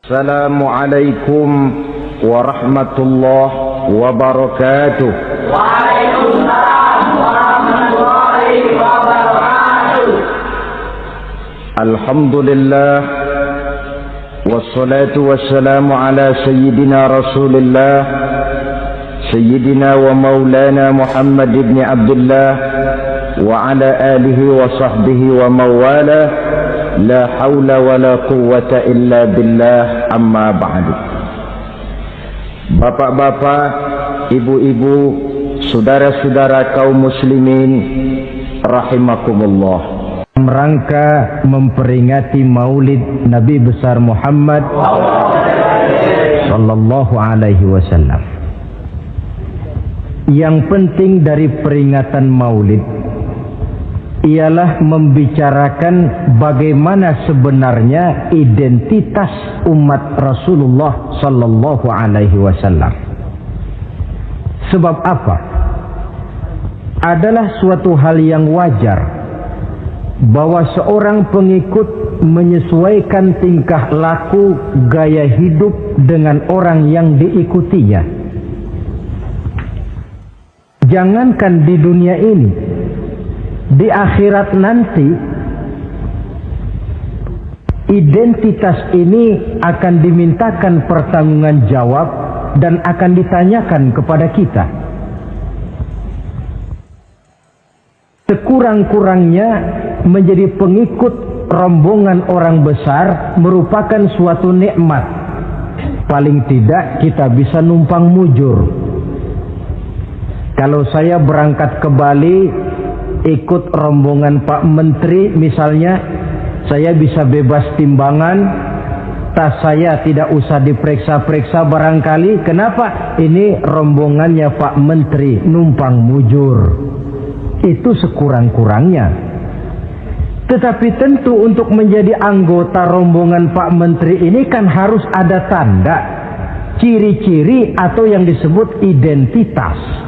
Assalamualaikum warahmatullahi wabarakatuh. Waalaikumsalam warahmatullahi wabarakatuh. Alhamdulillah wassalatu wassalamu ala sayyidina Rasulillah sayyidina wa maulana Muhammad ibn Abdullah wa ala alihi wa sahbihi wa mawala. La haula wa la quwwata illa billah, amma ba'du. Bapak-bapak, ibu-ibu, saudara-saudara kaum muslimin rahimakumullah. Dalam rangka memperingati Maulid Nabi besar Muhammad sallallahu alaihi wasallam. Yang penting dari peringatan Maulid ialah membicarakan bagaimana sebenarnya identitas umat Rasulullah sallallahu alaihi wasallam. Sebab apa? Adalah suatu hal yang wajar bahwa seorang pengikut menyesuaikan tingkah laku, gaya hidup dengan orang yang diikutinya. Jangankan di dunia ini, di akhirat nanti identitas ini akan dimintakan pertanggungjawaban jawab dan akan ditanyakan kepada kita. Sekurang-kurangnya menjadi pengikut rombongan orang besar merupakan suatu nikmat. Paling tidak kita bisa numpang mujur. Kalau saya berangkat ke Bali ikut rombongan Pak Menteri misalnya, saya bisa bebas timbangan, tas saya tidak usah diperiksa-periksa barangkali. Kenapa? Ini rombongannya Pak Menteri, numpang mujur. Itu sekurang-kurangnya. Tetapi tentu untuk menjadi anggota rombongan Pak Menteri ini kan harus ada tanda, ciri-ciri atau yang disebut identitas.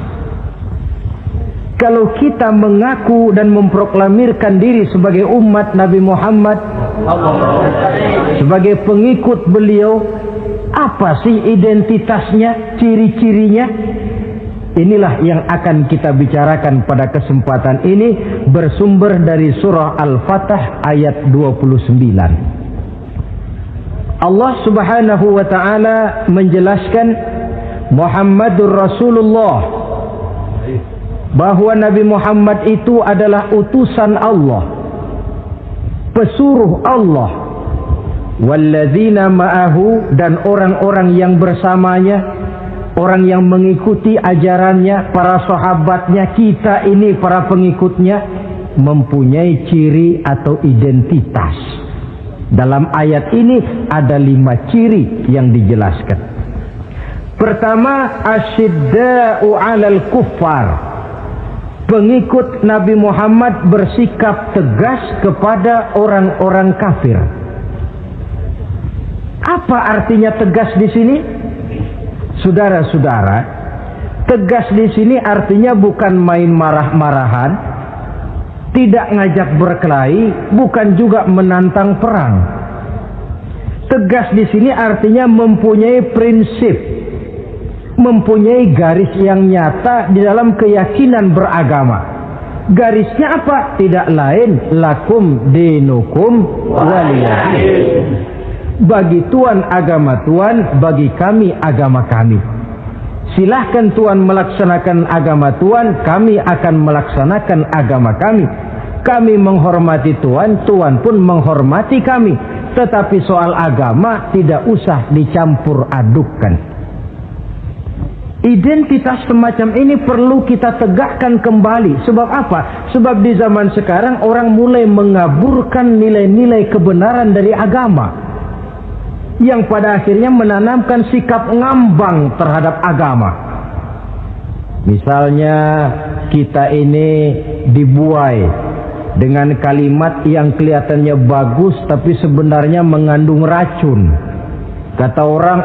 Kalau kita mengaku dan memproklamirkan diri sebagai umat Nabi Muhammad, sebagai pengikut beliau, apa sih identitasnya, ciri-cirinya? Inilah yang akan kita bicarakan pada kesempatan ini, bersumber dari surah Al-Fatah ayat 29. Allah Subhanahu wa ta'ala menjelaskan Muhammadur Rasulullah, bahwa Nabi Muhammad itu adalah utusan Allah, pesuruh Allah. Walladzina ma'ahu, dan orang-orang yang bersamanya, orang yang mengikuti ajarannya, para sahabatnya, kita ini para pengikutnya, mempunyai ciri atau identitas. Dalam ayat ini ada 5 ciri yang dijelaskan. Pertama, asyidda'u 'alal kuffar. Pengikut Nabi Muhammad bersikap tegas kepada orang-orang kafir. Apa artinya tegas di sini? Saudara-saudara, tegas di sini artinya bukan main marah-marahan, tidak ngajak berkelahi, bukan juga menantang perang. Tegas di sini artinya mempunyai prinsip, mempunyai garis yang nyata di dalam keyakinan beragama. Garisnya apa? Tidak lain, lakum dinukum waliyadin. Bagi Tuhan agama Tuhan, bagi kami agama kami. Silahkan Tuhan melaksanakan agama Tuhan, kami akan melaksanakan agama kami. Kami menghormati Tuhan, Tuhan pun menghormati kami. Tetapi soal agama tidak usah dicampur adukkan. Identitas semacam ini perlu kita tegakkan kembali. Sebab apa? Sebab di zaman sekarang orang mulai mengaburkan nilai-nilai kebenaran dari agama, yang pada akhirnya menanamkan sikap ngambang terhadap agama. Misalnya kita ini dibuai dengan kalimat yang kelihatannya bagus tapi sebenarnya mengandung racun. Kata orang,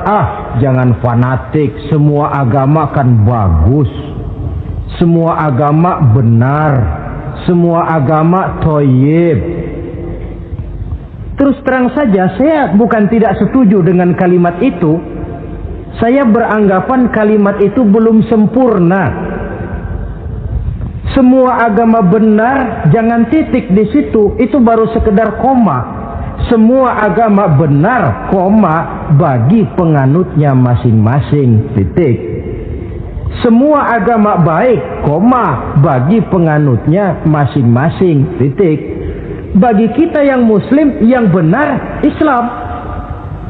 jangan fanatik, semua agama kan bagus, semua agama benar, semua agama thayyib. Terus terang saja, saya bukan tidak setuju dengan kalimat itu. Saya beranggapan kalimat itu belum sempurna. Semua agama benar, jangan titik di situ, itu baru sekedar koma. Semua agama benar, koma, bagi penganutnya masing-masing, titik. Semua agama baik, koma, bagi penganutnya masing-masing, titik. Bagi kita yang muslim, yang benar, Islam.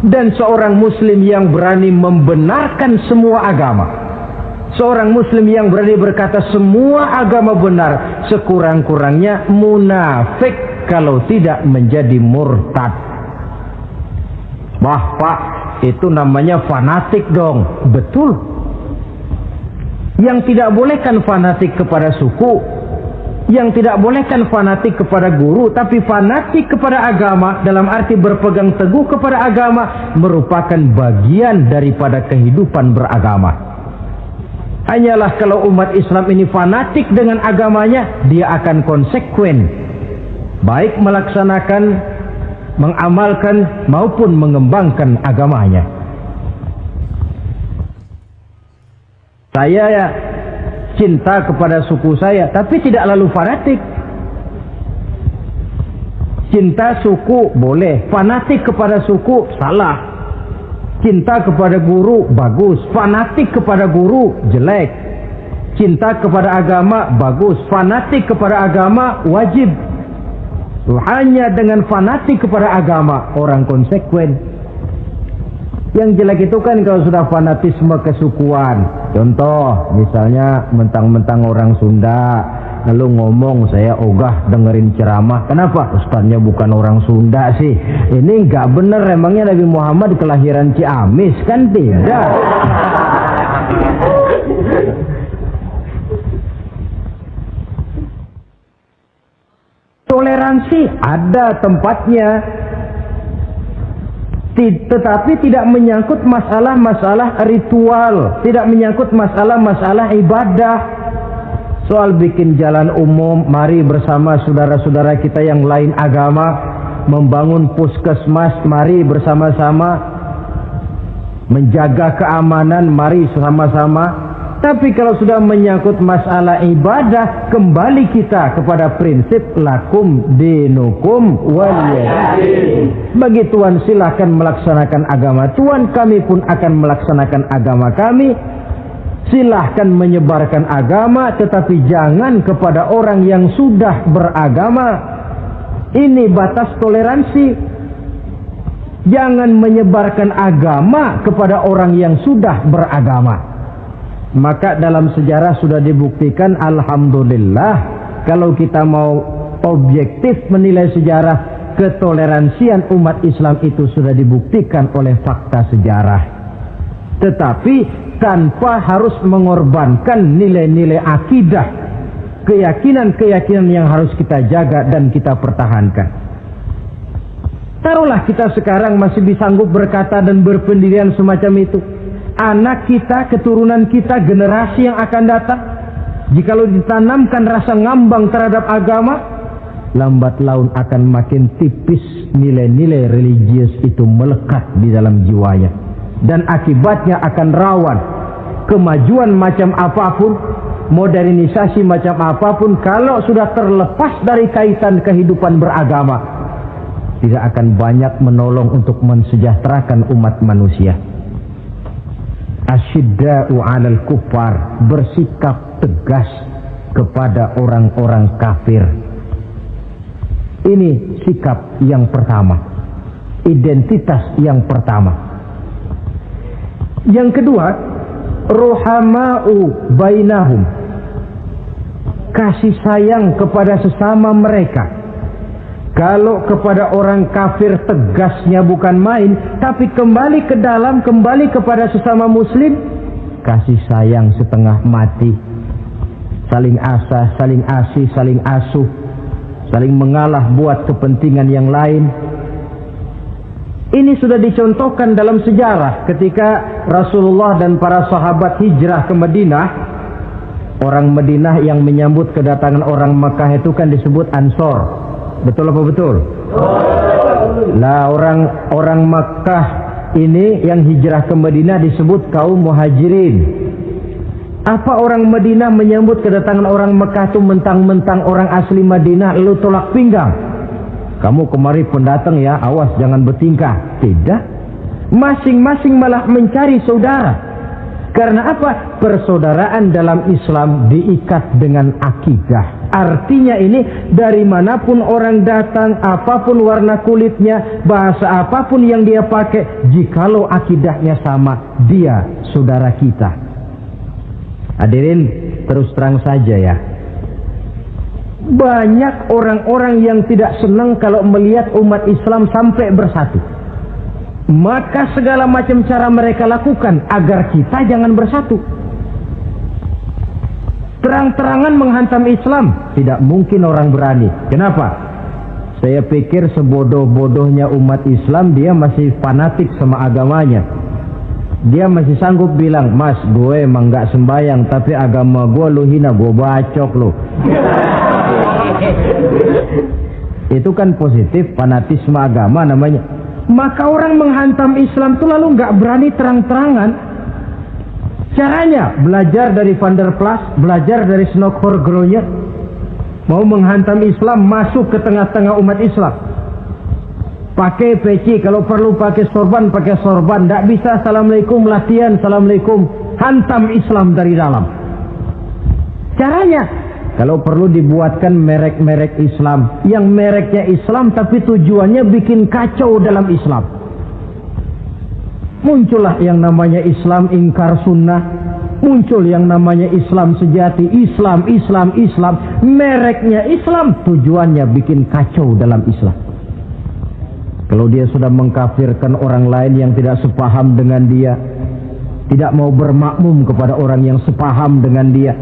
Dan seorang muslim yang berani membenarkan semua agama. Seorang muslim yang berani berkata semua agama benar, sekurang-kurangnya munafik kalau tidak menjadi murtad. Wah Pak, itu namanya fanatik dong. Betul. Yang tidak boleh kan fanatik kepada suku, yang tidak boleh kan fanatik kepada guru, tapi fanatik kepada agama dalam arti berpegang teguh kepada agama merupakan bagian daripada kehidupan beragama. Hanyalah kalau umat Islam ini fanatik dengan agamanya, dia akan konsekuen, baik melaksanakan, mengamalkan maupun mengembangkan agamanya. Saya cinta kepada suku saya, tapi tidak lalu fanatik. Cinta suku boleh, fanatik kepada suku salah. Cinta kepada guru bagus, fanatik kepada guru jelek. Cinta kepada agama bagus, fanatik kepada agama wajib. Hanya dengan fanatik kepada agama orang konsekuen. Yang jelek itu kan kalau sudah fanatisme kesukuan. Contoh, misalnya mentang-mentang orang Sunda, lalu ngomong saya ogah dengerin ceramah. Kenapa? Ustaznya bukan orang Sunda sih. Ini nggak bener, emangnya Nabi Muhammad kelahiran Ciamis? Kan tidak. Toleransi ada tempatnya. Tetapi tidak menyangkut masalah-masalah ritual, tidak menyangkut masalah-masalah ibadah. Soal bikin jalan umum, mari bersama saudara-saudara kita yang lain agama membangun puskesmas, mari bersama-sama menjaga keamanan, mari sama-sama. Tapi kalau sudah menyangkut masalah ibadah, kembali kita kepada prinsip lakum dinukum waliyadin. Bagi Tuhan silahkan melaksanakan agama Tuhan, kami pun akan melaksanakan agama kami. Silahkan menyebarkan agama, tetapi jangan kepada orang yang sudah beragama. Ini batas toleransi. Jangan menyebarkan agama kepada orang yang sudah beragama. Maka dalam sejarah sudah dibuktikan, alhamdulillah, kalau kita mau objektif menilai sejarah, ketoleransian umat Islam itu sudah dibuktikan oleh fakta sejarah. Tetapi tanpa harus mengorbankan nilai-nilai akidah, keyakinan-keyakinan yang harus kita jaga dan kita pertahankan. Taruhlah kita sekarang masih sanggup berkata dan berpendirian semacam itu. Anak kita, keturunan kita, generasi yang akan datang, jikalau ditanamkan rasa ngambang terhadap agama, lambat laun akan makin tipis nilai-nilai religius itu melekat di dalam jiwanya. Dan akibatnya akan rawan kemajuan macam apapun, modernisasi macam apapun, kalau sudah terlepas dari kaitan kehidupan beragama, tidak akan banyak menolong untuk mensejahterakan umat manusia. Asyidda'u 'alal kuffar, bersikap tegas kepada orang-orang kafir. Ini sikap yang pertama, identitas yang pertama. Yang kedua, ruhama'u bainahum, kasih sayang kepada sesama mereka. Kalau kepada orang kafir tegasnya bukan main, tapi kembali ke dalam, kembali kepada sesama muslim, kasih sayang setengah mati. Saling asah, saling asih, saling asuh, saling mengalah buat kepentingan yang lain. Ini sudah dicontohkan dalam sejarah ketika Rasulullah dan para sahabat hijrah ke Madinah. Orang Madinah yang menyambut kedatangan orang Makkah itu kan disebut Ansor. Betul apa betul? Nah, orang Makkah ini yang hijrah ke Madinah disebut kaum muhajirin. Apa orang Madinah menyambut kedatangan orang Makkah itu mentang-mentang orang asli Madinah lalu tolak pinggang? Kamu kemari pendatang ya, awas jangan bertingkah. Tidak. Masing-masing malah mencari saudara. Karena apa? Persaudaraan dalam Islam diikat dengan akidah. Artinya ini dari manapun orang datang, apapun warna kulitnya, bahasa apapun yang dia pakai, jikalau akidahnya sama, dia saudara kita. Hadirin, terus terang saja ya. Banyak orang-orang yang tidak senang kalau melihat umat Islam sampai bersatu. Maka segala macam cara mereka lakukan agar kita jangan bersatu. Terang-terangan menghantam Islam, tidak mungkin orang berani. Kenapa? Saya pikir sebodoh-bodohnya umat Islam dia masih fanatik sama agamanya. Dia masih sanggup bilang, "Mas, gue emang gak sembayang, tapi agama gue lu hina, gue bacok lu." Itu kan positif, fanatisme agama namanya. Maka orang menghantam Islam itu lalu nggak berani terang-terangan. Caranya belajar dari Van der Plas, belajar dari Snokor-Groye. Mau menghantam Islam, masuk ke tengah-tengah umat Islam. Pakai peci, kalau perlu pakai sorban, pakai sorban. Nggak bisa assalamualaikum latihan, assalamualaikum. Hantam Islam dari dalam. Caranya, kalau perlu dibuatkan merek-merek Islam. Yang mereknya Islam tapi tujuannya bikin kacau dalam Islam. Muncullah yang namanya Islam ingkar sunnah. Muncul yang namanya Islam sejati. Islam. Mereknya Islam. Tujuannya bikin kacau dalam Islam. Kalau dia sudah mengkafirkan orang lain yang tidak sepaham dengan dia. Tidak mau bermakmum kepada orang yang sepaham dengan dia.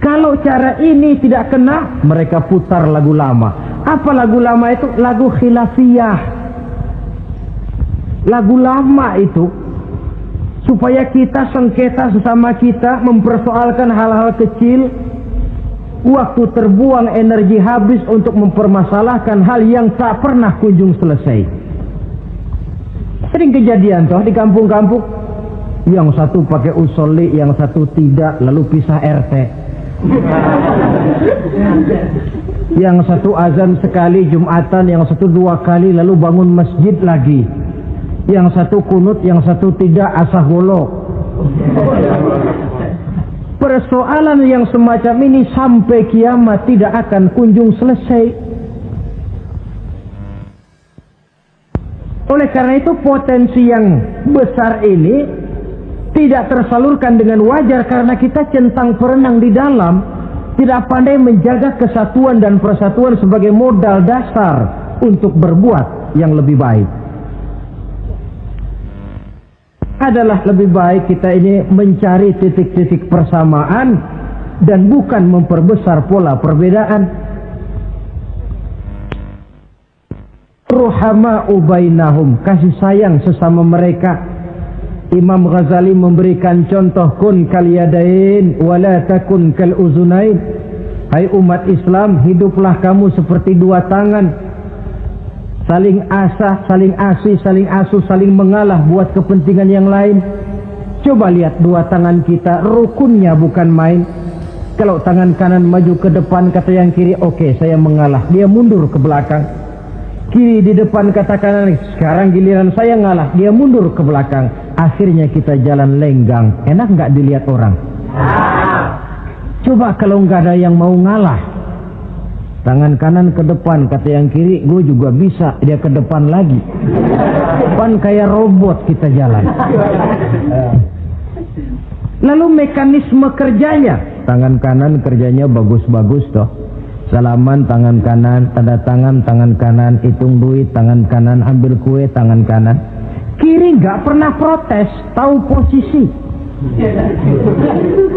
Kalau cara ini tidak kena, mereka putar lagu lama. Apa lagu lama itu? Lagu khilafiyah. Lagu lama itu supaya kita sengketa sesama kita, mempersoalkan hal-hal kecil, waktu terbuang, energi habis untuk mempermasalahkan hal yang tak pernah kunjung selesai. Sering kejadian toh di kampung-kampung, yang satu pakai usolli, yang satu tidak, lalu pisah RT. Yang satu azan sekali Jumatan, yang satu 2 kali, lalu bangun masjid lagi. Yang satu kunut, yang satu tidak, asaholo. Persoalan yang semacam ini sampai kiamat tidak akan kunjung selesai. Oleh karena itu potensi yang besar ini tidak tersalurkan dengan wajar karena kita centang perenang di dalam, tidak pandai menjaga kesatuan dan persatuan sebagai modal dasar untuk berbuat yang lebih baik. Adalah lebih baik kita ini mencari titik-titik persamaan dan bukan memperbesar pola perbedaan. Ruhama'u bainahum, kasih sayang sesama mereka. Imam Ghazali memberikan contoh, kun kal yadain wala takun kal uzunain. Hai umat Islam, hiduplah kamu seperti 2 tangan. Saling asah, saling asih, saling asuh, saling mengalah buat kepentingan yang lain. Coba lihat 2 tangan kita, rukunnya bukan main. Kalau tangan kanan maju ke depan, kata yang kiri, oke, saya mengalah. Dia mundur ke belakang. Kiri di depan, kata kanan, sekarang giliran saya ngalah. Dia mundur ke belakang. Akhirnya kita jalan lenggang. Enak nggak dilihat orang? Coba kalau nggak ada yang mau ngalah. Tangan kanan ke depan, kata yang kiri, gue juga bisa. Dia ke depan lagi. Depan kayak robot kita jalan. Lalu mekanisme kerjanya. Tangan kanan kerjanya bagus-bagus toh. Salaman tangan kanan, tanda tangan tangan kanan, hitung duit tangan kanan, ambil kue tangan kanan. Kiri nggak pernah protes, tahu posisi.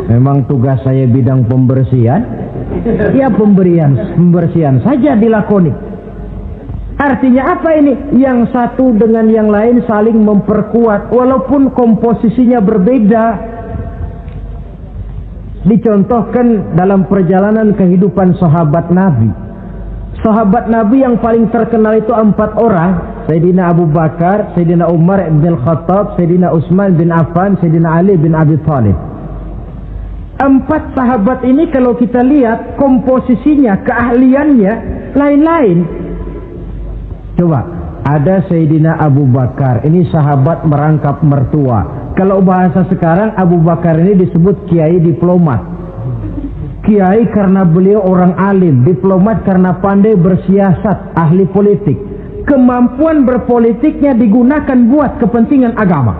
Memang tugas saya bidang pembersihan, ya pembersihan saja dilakoni. Artinya apa ini? Yang satu dengan yang lain saling memperkuat, walaupun komposisinya berbeda. Dicontohkan dalam perjalanan kehidupan sahabat Nabi. Sahabat Nabi yang paling terkenal itu 4 orang. Sayyidina Abu Bakar, Sayyidina Umar bin Khattab, Sayyidina Utsman bin Affan, Sayyidina Ali bin Abi Thalib. 4 sahabat ini kalau kita lihat komposisinya, keahliannya lain-lain. Coba, ada Sayyidina Abu Bakar, ini sahabat merangkap mertua. Kalau bahasa sekarang, Abu Bakar ini disebut kiai diplomat. Kiai karena beliau orang alim, diplomat karena pandai bersiasat, ahli politik. Kemampuan berpolitiknya digunakan buat kepentingan agama.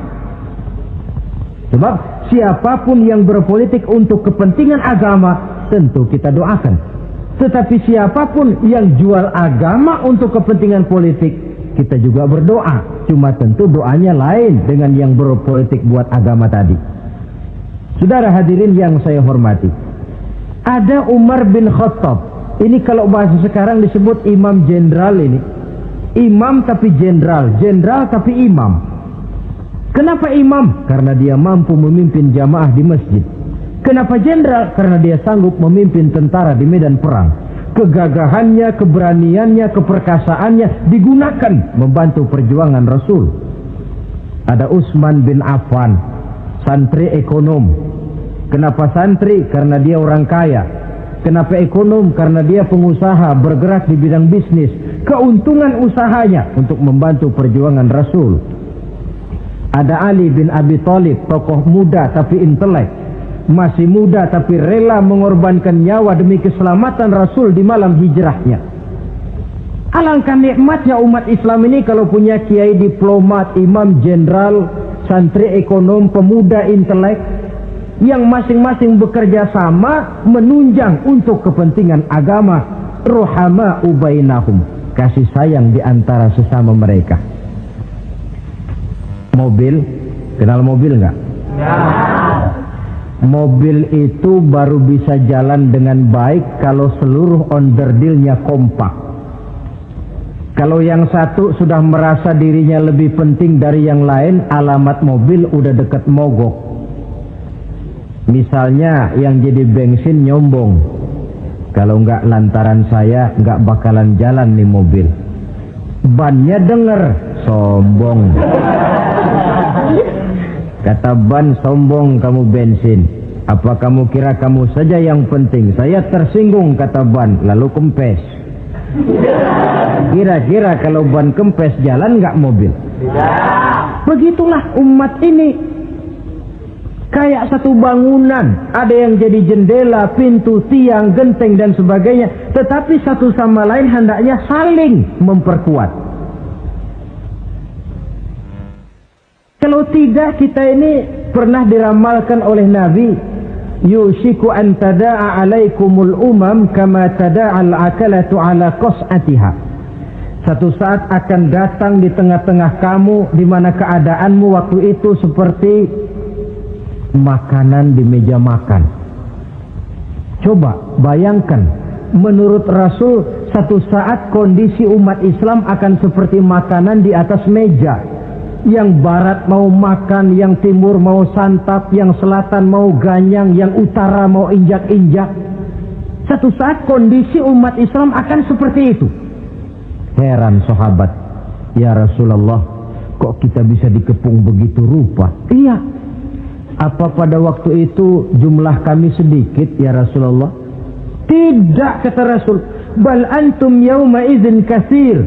Sebab siapapun yang berpolitik untuk kepentingan agama, tentu kita doakan. Tetapi siapapun yang jual agama untuk kepentingan politik, kita juga berdoa. Cuma tentu doanya lain dengan yang berpolitik buat agama tadi. Saudara hadirin yang saya hormati, ada Umar bin Khattab. Ini kalau bahasa sekarang disebut imam jenderal ini. Imam tapi jenderal, jenderal tapi imam. Kenapa imam? Karena dia mampu memimpin jamaah di masjid. Kenapa jenderal? Karena dia sanggup memimpin tentara di medan perang. Kegagahannya, keberaniannya, keperkasaannya digunakan membantu perjuangan Rasul. Ada Utsman bin Affan, santri ekonom. Kenapa santri? Karena dia orang kaya. Kenapa ekonom? Karena dia pengusaha bergerak di bidang bisnis. Keuntungan usahanya untuk membantu perjuangan Rasul. Ada Ali bin Abi Thalib, tokoh muda tapi intelek. Masih muda tapi rela mengorbankan nyawa demi keselamatan Rasul di malam hijrahnya. Alangkah nikmatnya umat Islam ini kalau punya kiai diplomat, imam jenderal, santri ekonom, pemuda intelek, yang masing-masing bekerja sama menunjang untuk kepentingan agama. Ruhama ubainahum, kasih sayang di antara sesama mereka. Mobil, kenal mobil nggak? Ya. Mobil itu baru bisa jalan dengan baik kalau seluruh onderdilnya kompak. Kalau yang satu sudah merasa dirinya lebih penting dari yang lain, alamat mobil udah deket mogok. Misalnya yang jadi bensin nyombong, kalau nggak lantaran saya nggak bakalan jalan nih mobil. Bannya denger, sombong. Kata ban, sombong kamu bensin. Apa kamu kira kamu saja yang penting? Saya tersinggung, kata ban, lalu kempes. Kira-kira kalau ban kempes jalan nggak mobil? Begitulah umat ini. Kayak satu bangunan, ada yang jadi jendela, pintu, tiang, genteng dan sebagainya. Tetapi satu sama lain hendaknya saling memperkuat. Kalau tidak, kita ini pernah diramalkan oleh Nabi, yushiku an tada'a alaikumul umam kama tada'al akalatu ala qas'atiha. Satu saat akan datang di tengah-tengah kamu di mana keadaanmu waktu itu seperti makanan di meja makan. Coba bayangkan, menurut Rasul satu saat kondisi umat Islam akan seperti makanan di atas meja. Yang barat mau makan, yang timur mau santap, yang selatan mau ganyang, yang utara mau injak-injak. Satu saat kondisi umat Islam akan seperti itu. Heran sahabat, ya Rasulullah, kok kita bisa dikepung begitu rupa? Iya. Apa pada waktu itu jumlah kami sedikit ya Rasulullah? Tidak, kata Rasul. Bal antum yawma idzin katsir.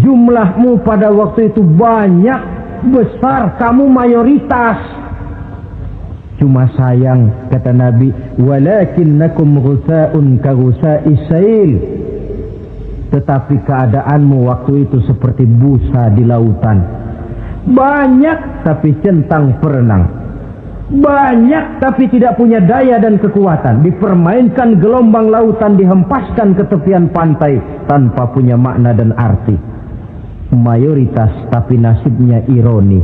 Jumlahmu pada waktu itu banyak, besar, kamu mayoritas. Cuma sayang, kata Nabi, walakinnakum ghusaa'un ka ghusa'is sail. Tetapi keadaanmu waktu itu seperti busa di lautan. Banyak tapi centang perenang. Banyak tapi tidak punya daya dan kekuatan. Dipermainkan gelombang lautan, dihempaskan ke tepian pantai tanpa punya makna dan arti. Mayoritas tapi nasibnya ironi.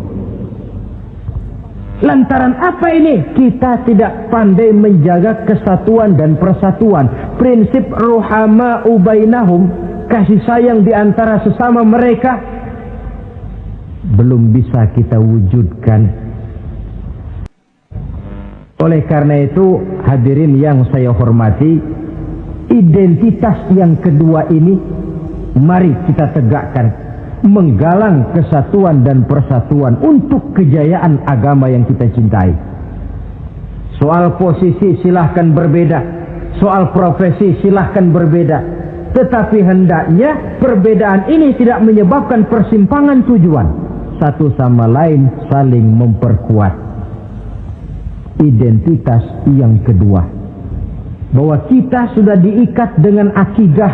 Lantaran apa ini? Kita tidak pandai menjaga kesatuan dan persatuan. Prinsip ruhama ubainahum, kasih sayang di antara sesama mereka, belum bisa kita wujudkan. Oleh karena itu, hadirin yang saya hormati, identitas yang kedua ini Mari kita tegakkan, menggalang kesatuan dan persatuan untuk kejayaan agama yang kita cintai. Soal posisi silahkan berbeda, soal profesi silahkan berbeda, tetapi hendaknya perbedaan ini tidak menyebabkan persimpangan tujuan. Satu sama lain saling memperkuat. Identitas yang kedua, bahwa kita sudah diikat dengan akidah,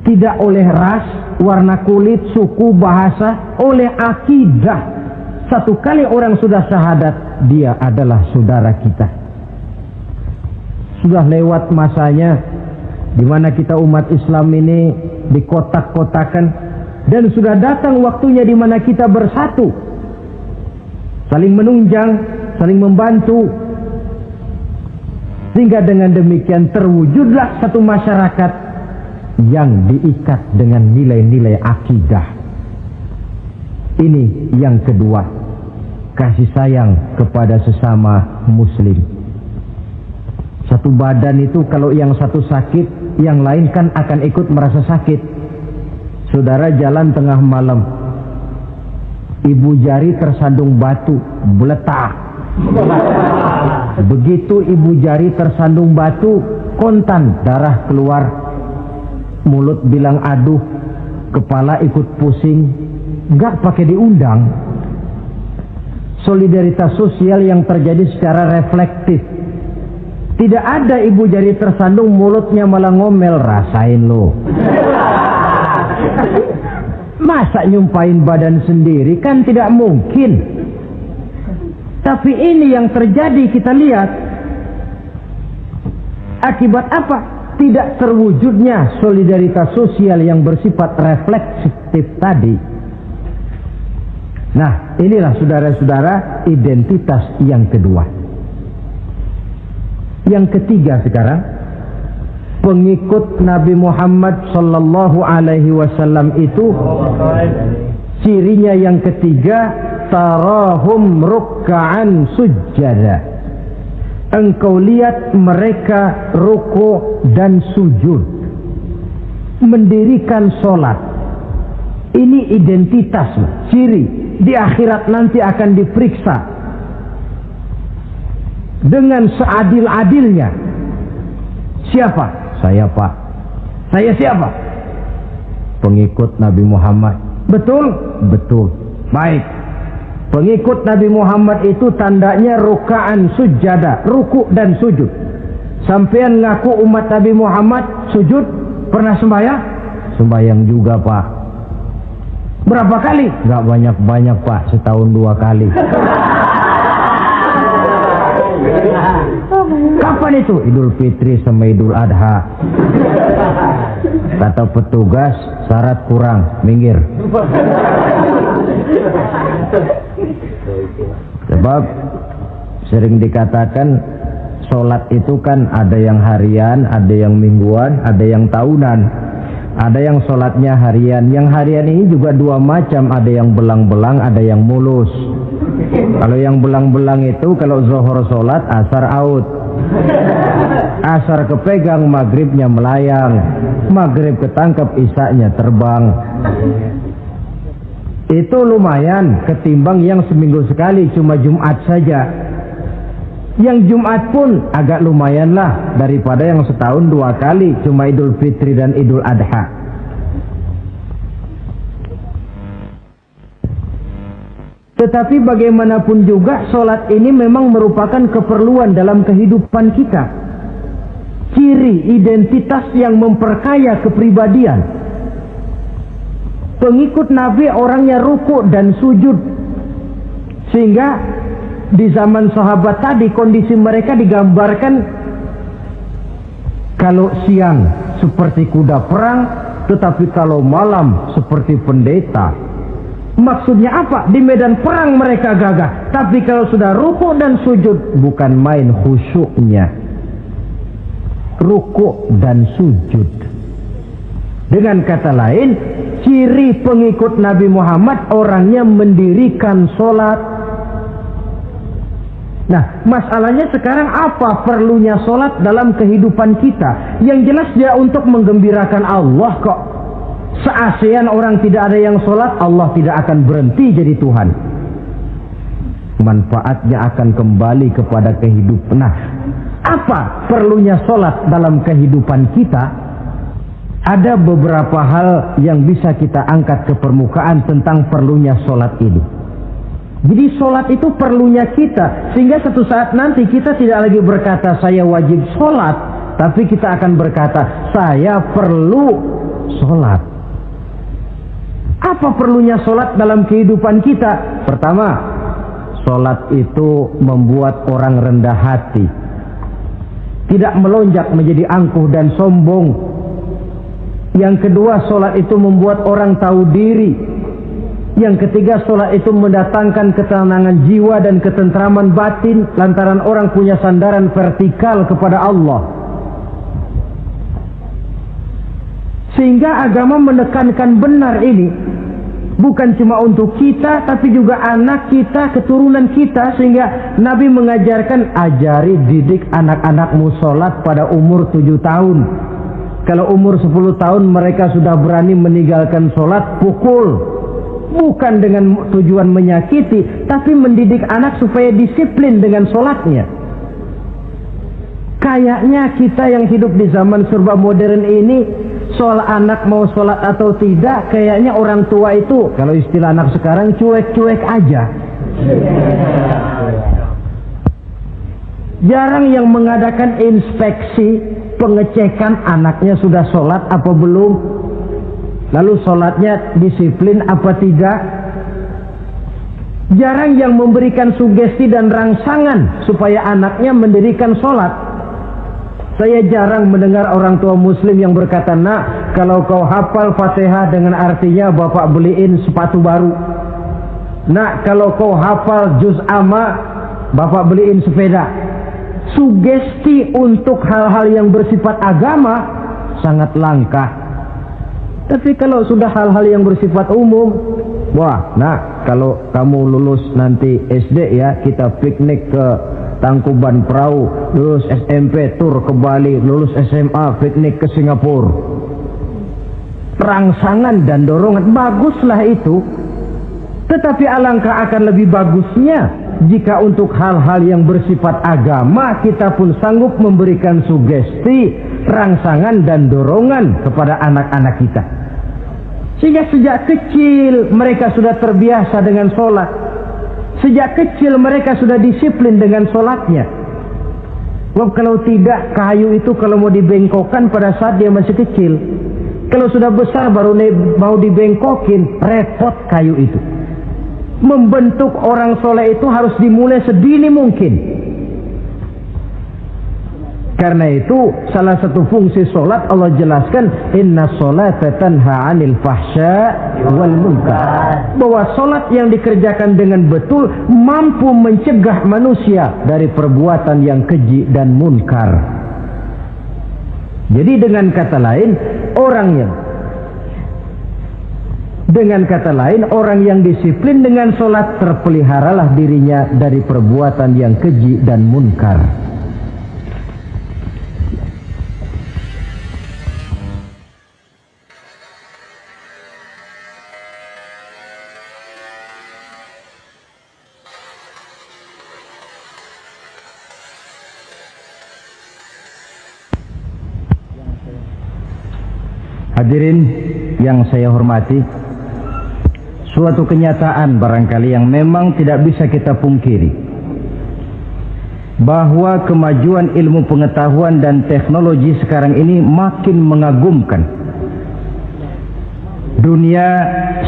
tidak oleh ras, warna kulit, suku, bahasa, oleh akidah. Satu kali orang sudah syahadat, dia adalah saudara kita. Sudah lewat masanya di mana kita umat Islam ini dikotak-kotakan, dan sudah datang waktunya di mana kita bersatu, saling menunjang, saling membantu, sehingga dengan demikian terwujudlah satu masyarakat yang diikat dengan nilai-nilai akidah. Ini yang kedua, kasih sayang kepada sesama muslim. Satu badan itu kalau yang satu sakit, yang lain kan akan ikut merasa sakit. Saudara jalan tengah malam, ibu jari tersandung batu, meletak. Begitu ibu jari tersandung batu, kontan, darah keluar, mulut bilang aduh, kepala ikut pusing, nggak pakai diundang. Solidaritas sosial yang terjadi secara reflektif. Tidak ada ibu jari tersandung mulutnya malah ngomel, rasain lo. Masa nyumpain badan sendiri, kan tidak mungkin. Tapi ini yang terjadi, kita lihat. Akibat apa? Tidak terwujudnya solidaritas sosial yang bersifat refleksif tadi. Nah, inilah saudara-saudara identitas yang kedua. Yang ketiga sekarang, pengikut Nabi Muhammad sallallahu alaihi wasallam itu cirinya yang ketiga, tarahum ruk'an sujjada. Engkau lihat mereka ruku' dan sujud, mendirikan solat. Ini identitas, ciri. Di akhirat nanti akan diperiksa dengan seadil-adilnya. Siapa? Saya, Pak. Saya siapa? Pengikut Nabi Muhammad. Betul? Betul. Baik. Pengikut Nabi Muhammad itu tandanya ruka'an sujada, ruku' dan sujud. Sampean ngaku umat Nabi Muhammad, sujud, pernah sembahyang? Sembahyang juga, Pak. Berapa kali? Nggak banyak-banyak, Pak, setahun 2 kali. Kapan itu? Idul Fitri sama Idul Adha. Kata petugas, syarat kurang, minggir. Sebab sering dikatakan sholat itu kan ada yang harian, ada yang mingguan, ada yang tahunan. Ada yang sholatnya harian. Yang harian ini juga 2 macam, ada yang belang-belang, ada yang mulus. Kalau yang belang-belang itu kalau zuhur sholat, asar out. Asar kepegang, maghribnya melayang. Maghrib ketangkep, isaknya terbang. Itu lumayan ketimbang yang seminggu sekali cuma Jumat saja. Yang Jumat pun agak lumayan lah daripada yang setahun 2 kali cuma Idul Fitri dan Idul Adha. Tetapi bagaimanapun juga sholat ini memang merupakan keperluan dalam kehidupan kita. Ciri identitas yang memperkaya kepribadian. Pengikut Nabi orangnya ruku dan sujud. Sehingga di zaman sahabat tadi kondisi mereka digambarkan kalau siang seperti kuda perang, tetapi kalau malam seperti pendeta. Maksudnya apa? Di medan perang mereka gagah, tapi kalau sudah ruku dan sujud bukan main khusyuknya. Ruku dan sujud. Dengan kata lain, ciri pengikut Nabi Muhammad orangnya mendirikan sholat, Nah, masalahnya sekarang apa perlunya sholat dalam kehidupan kita? Yang jelas dia untuk menggembirakan Allah kok. Se-ASEAN orang tidak ada yang sholat, Allah tidak akan berhenti jadi Tuhan. Manfaatnya akan kembali kepada kehidupan. Nah, apa perlunya sholat dalam kehidupan kita? Ada beberapa hal yang bisa kita angkat ke permukaan tentang perlunya sholat ini. Jadi sholat itu perlunya kita, sehingga suatu saat nanti kita tidak lagi berkata saya wajib sholat, tapi kita akan berkata saya perlu sholat. Apa perlunya sholat dalam kehidupan kita? Pertama, sholat itu membuat orang rendah hati, tidak melonjak menjadi angkuh dan sombong. Yang kedua, sholat itu membuat orang tahu diri. Yang ketiga, sholat itu mendatangkan ketenangan jiwa dan ketentraman batin lantaran orang punya sandaran vertikal kepada Allah. Sehingga agama menekankan benar ini bukan cuma untuk kita, tapi juga anak kita, keturunan kita. Sehingga Nabi mengajarkan, ajari didik anak-anakmu sholat pada umur 7 tahun. Kalau umur 10 tahun mereka sudah berani meninggalkan sholat, pukul. Bukan dengan tujuan menyakiti, tapi mendidik anak supaya disiplin dengan sholatnya. Kayaknya kita yang hidup di zaman serba modern ini, soal anak mau sholat atau tidak, kayaknya orang tua itu, kalau istilah anak sekarang, cuek-cuek aja. Jarang yang mengadakan inspeksi, pengecekan anaknya sudah sholat apa belum. Lalu sholatnya disiplin apa tidak? Jarang yang memberikan sugesti dan rangsangan supaya anaknya mendirikan sholat. Saya jarang mendengar orang tua muslim yang berkata, nak, kalau kau hafal Fatihah dengan artinya bapak beliin sepatu baru. Nak, kalau kau hafal juz amma, bapak beliin sepeda. Sugesti untuk hal-hal yang bersifat agama sangat langka. Tapi kalau sudah hal-hal yang bersifat umum, wah, nah, kalau kamu lulus nanti SD ya, kita piknik ke Tangkuban Perahu, lulus SMP tur ke Bali, lulus SMA piknik ke Singapura. Rangsangan dan dorongan, baguslah itu. Tetapi alangkah akan lebih bagusnya jika untuk hal-hal yang bersifat agama kita pun sanggup memberikan sugesti, rangsangan dan dorongan kepada anak-anak kita. Sehingga sejak kecil mereka sudah terbiasa dengan sholat. Sejak kecil mereka sudah disiplin dengan sholatnya. Sebab kalau tidak, kayu itu kalau mau dibengkokkan pada saat dia masih kecil. Kalau sudah besar baru mau dibengkokin, repot kayu itu. Membentuk orang soleh itu harus dimulai sedini mungkin. Karena itu salah satu fungsi solat Allah jelaskan, inna sholata tanha 'anil fahsya wal munkar. Bahwa solat yang dikerjakan dengan betul mampu mencegah manusia dari perbuatan yang keji dan munkar. Jadi dengan kata lain orang yang disiplin dengan solat, terpeliharalah dirinya dari perbuatan yang keji dan munkar. Hadirin yang saya hormati, suatu kenyataan barangkali yang memang tidak bisa kita pungkiri, bahwa kemajuan ilmu pengetahuan dan teknologi sekarang ini makin mengagumkan. Dunia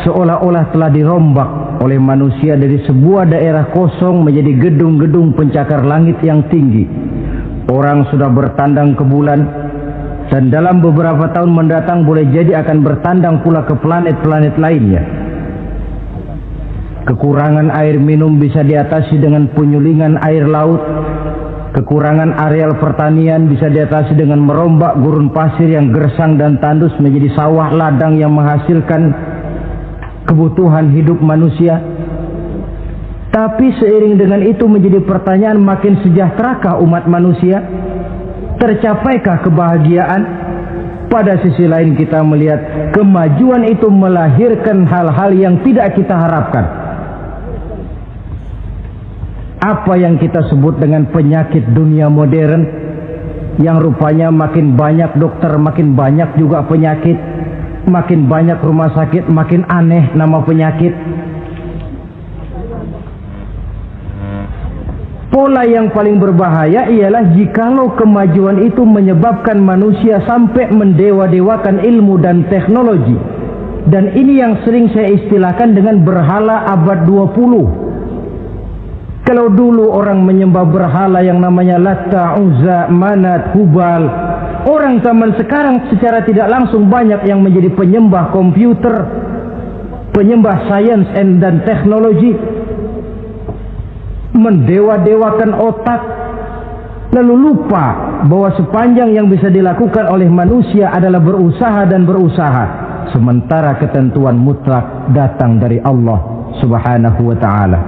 seolah-olah telah dirombak oleh manusia dari sebuah daerah kosong menjadi gedung-gedung pencakar langit yang tinggi. Orang sudah bertandang ke bulan, dan dalam beberapa tahun mendatang boleh jadi akan bertandang pula ke planet-planet lainnya. Kekurangan air minum bisa diatasi dengan penyulingan air laut. Kekurangan areal pertanian bisa diatasi dengan merombak gurun pasir yang gersang dan tandus menjadi sawah ladang yang menghasilkan kebutuhan hidup manusia. Tapi seiring dengan itu menjadi pertanyaan, makin sejahterakah umat manusia? Tercapaikah kebahagiaan? Pada sisi lain kita melihat kemajuan itu melahirkan hal-hal yang tidak kita harapkan. Apa yang kita sebut dengan penyakit dunia modern, yang rupanya makin banyak dokter, makin banyak juga penyakit, makin banyak rumah sakit, makin aneh nama penyakit. Pola yang paling berbahaya ialah jikalau kemajuan itu menyebabkan manusia sampai mendewa-dewakan ilmu dan teknologi. Dan ini yang sering saya istilahkan dengan berhala abad 20. Kalau dulu orang menyembah berhala yang namanya Latta, Uzza, Manat, Hubal, orang zaman sekarang secara tidak langsung banyak yang menjadi penyembah komputer, penyembah sains dan teknologi, mendewa-dewakan otak, lalu lupa bahwa sepanjang yang bisa dilakukan oleh manusia adalah berusaha dan berusaha, sementara ketentuan mutlak datang dari Allah Subhanahu wa ta'ala.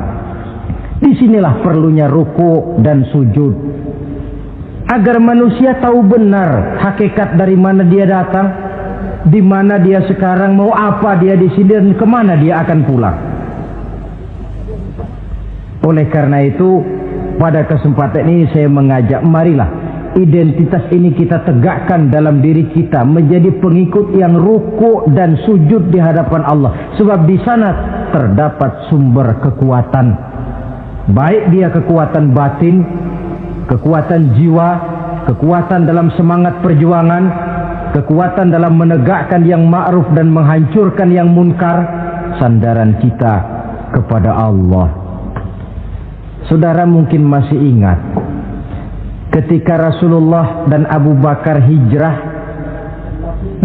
Disinilah perlunya ruku dan sujud, agar manusia tahu benar hakikat dari mana dia datang, di mana dia sekarang, mau apa dia di sini, dan kemana dia akan pulang. Oleh karena itu, pada kesempatan ini saya mengajak, marilah identitas ini kita tegakkan dalam diri kita, menjadi pengikut yang ruku dan sujud di hadapan Allah. Sebab di sana terdapat sumber kekuatan, baik dia kekuatan batin, kekuatan jiwa, kekuatan dalam semangat perjuangan, kekuatan dalam menegakkan yang ma'ruf dan menghancurkan yang munkar. Sandaran kita kepada Allah. Saudara mungkin masih ingat ketika Rasulullah dan Abu Bakar hijrah,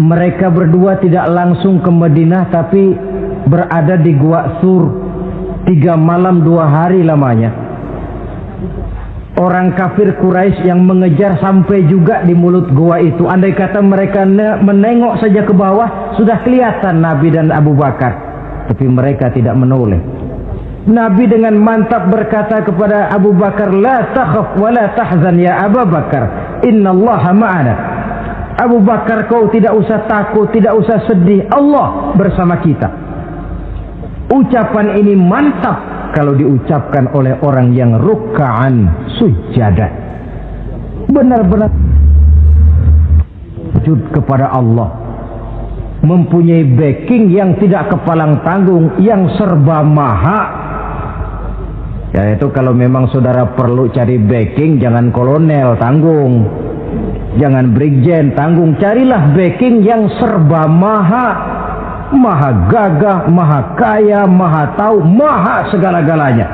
mereka berdua tidak langsung ke Madinah tapi berada di Gua Sur 3 malam 2 hari lamanya. Orang kafir Quraisy yang mengejar sampai juga di mulut gua itu. Andai kata mereka menengok saja ke bawah, sudah kelihatan Nabi dan Abu Bakar, tapi mereka tidak menoleh. Nabi dengan mantap berkata kepada Abu Bakar, la takhaf wa la tahzan ya Abu Bakar, innallaha ma'ana. Abu Bakar, kau tidak usah takut, tidak usah sedih, Allah bersama kita. Ucapan ini mantap kalau diucapkan oleh orang yang ruk'an sujadah, benar-benar sujud kepada Allah, mempunyai backing yang tidak kepalang tanggung, yang serba maha. Ya, itu kalau memang saudara perlu cari backing, jangan kolonel tanggung, jangan brigjen tanggung, carilah backing yang serba maha, maha gagah, maha kaya, maha tahu, maha segala-galanya.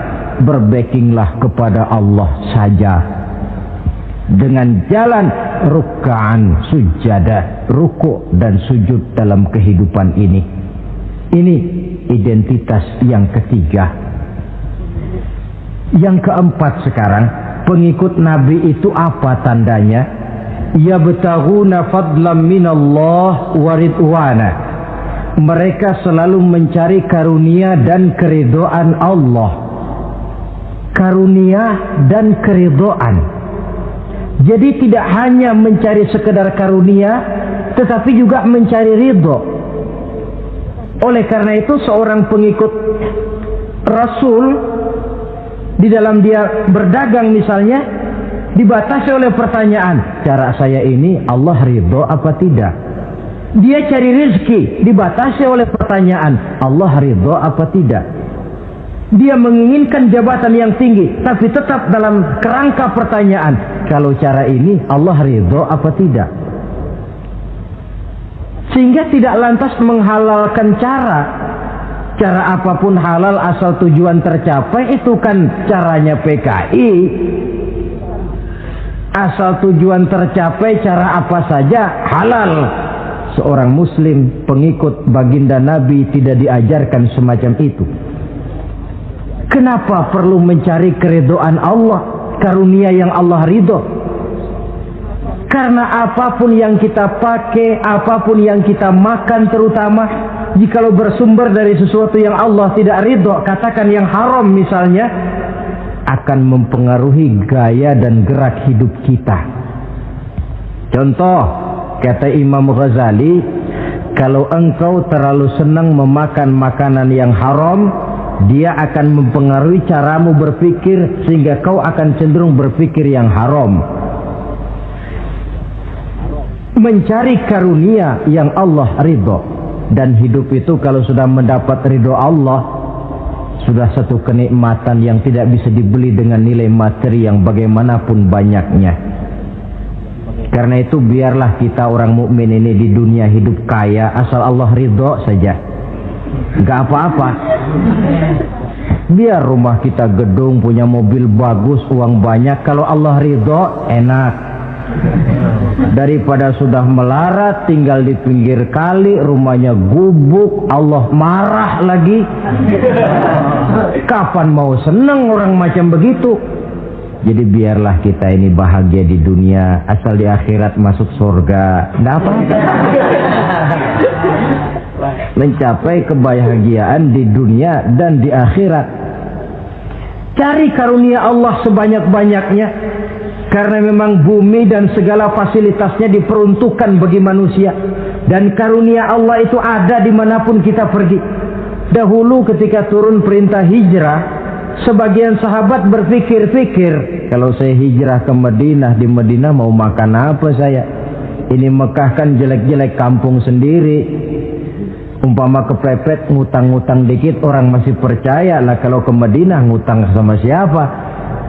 Berbackinglah kepada Allah saja dengan jalan ruk'an sujadah, ruku' dan sujud dalam kehidupan ini. Ini identitas yang ketiga. Yang keempat sekarang, pengikut Nabi itu apa tandanya? Yabtaghuna fadlan minallah wa ridwana. Mereka selalu mencari karunia dan keridhaan Allah. Karunia dan keridhaan. Jadi tidak hanya mencari sekedar karunia, tetapi juga mencari ridho. Oleh karena itu seorang pengikut Rasul, di dalam dia berdagang misalnya, dibatasi oleh pertanyaan, cara saya ini Allah ridho apa tidak? Dia cari rezeki, dibatasi oleh pertanyaan, Allah ridho apa tidak? Dia menginginkan jabatan yang tinggi, tapi tetap dalam kerangka pertanyaan, kalau cara ini Allah ridho apa tidak? Sehingga tidak lantas menghalalkan cara apapun halal asal tujuan tercapai. Itu kan caranya PKI. Asal tujuan tercapai, cara apa saja halal. Seorang muslim pengikut baginda Nabi tidak diajarkan semacam itu. Kenapa perlu mencari keridhaan Allah, karunia yang Allah ridho? Karena apapun yang kita pakai, apapun yang kita makan terutama, Jikalau bersumber dari sesuatu yang Allah tidak ridho, katakan yang haram misalnya, akan mempengaruhi gaya dan gerak hidup kita. Contoh, kata Imam Ghazali, kalau engkau terlalu senang memakan makanan yang haram, dia akan mempengaruhi caramu berpikir sehingga kau akan cenderung berpikir yang haram. Mencari karunia yang Allah ridho. Dan hidup itu kalau sudah mendapat ridho Allah, sudah satu kenikmatan yang tidak bisa dibeli dengan nilai materi yang bagaimanapun banyaknya. Karena itu biarlah kita orang mukmin ini di dunia hidup kaya asal Allah ridho saja. Gak apa-apa. Biar rumah kita gedung, punya mobil bagus, uang banyak, kalau Allah ridho enak. Daripada sudah melarat tinggal di pinggir kali, rumahnya gubuk, Allah marah lagi. Kapan mau senang orang macam begitu? Jadi biarlah kita ini bahagia di dunia, asal di akhirat masuk surga. Nggak apa-apa. Mencapai kebahagiaan di dunia dan di akhirat. Cari karunia Allah sebanyak-banyaknya. Karena memang bumi dan segala fasilitasnya diperuntukkan bagi manusia. Dan karunia Allah itu ada dimanapun kita pergi. Dahulu ketika turun perintah hijrah, sebagian sahabat berpikir-pikir, kalau saya hijrah ke Madinah, di Madinah mau makan apa saya? Ini Mekah kan jelek-jelek, kampung sendiri. Umpama kepepet ngutang-ngutang dikit orang masih percaya lah, kalau ke Madinah ngutang sama siapa?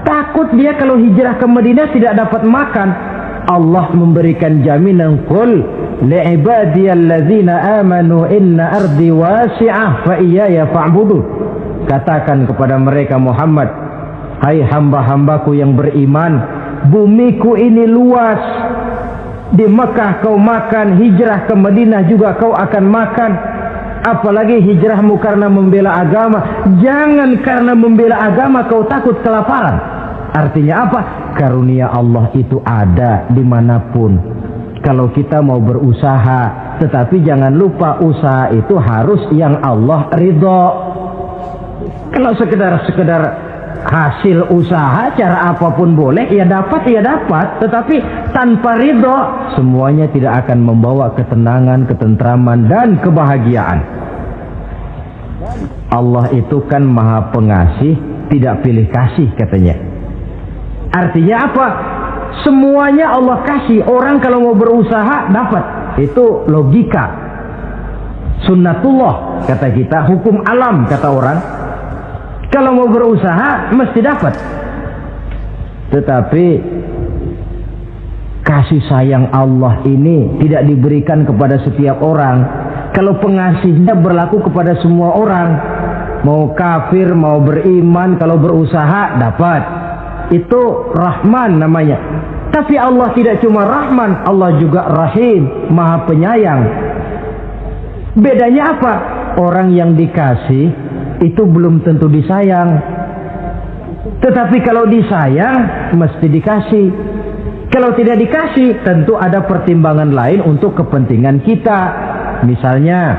Takut dia kalau hijrah ke Madinah tidak dapat makan. Allah memberikan jaminan, qul li'ibadiyalladzina amanu inna ardi wasi'ah fa iyaya fa'budu. Katakan kepada mereka Muhammad, hai hamba-hambaku yang beriman, bumiku ini luas. Di Mekah kau makan, hijrah ke Madinah juga kau akan makan. Apalagi hijrahmu karena membela agama. Jangan karena membela agama kau takut kelaparan. Artinya apa? Karunia Allah itu ada dimanapun. Kalau kita mau berusaha, tetapi jangan lupa usaha itu harus yang Allah ridho. Kalau sekedar hasil usaha cara apapun boleh, ya dapat. Tetapi tanpa ridho, semuanya tidak akan membawa ketenangan, ketentraman, dan kebahagiaan. Allah itu kan maha pengasih, tidak pilih kasih katanya. Artinya apa? Semuanya Allah kasih. Orang kalau mau berusaha dapat. Itu logika. Sunnatullah kata kita, hukum alam kata orang. Kalau mau berusaha mesti dapat. Tetapi kasih sayang Allah ini tidak diberikan kepada setiap orang. Kalau pengasihnya berlaku kepada semua orang, mau kafir mau beriman, kalau berusaha dapat. Itu Rahman namanya. Tapi Allah tidak cuma Rahman, Allah juga Rahim, maha penyayang. Bedanya apa? Orang yang dikasih itu belum tentu disayang. Tetapi kalau disayang mesti dikasih. Kalau tidak dikasih tentu ada pertimbangan lain untuk kepentingan kita. Misalnya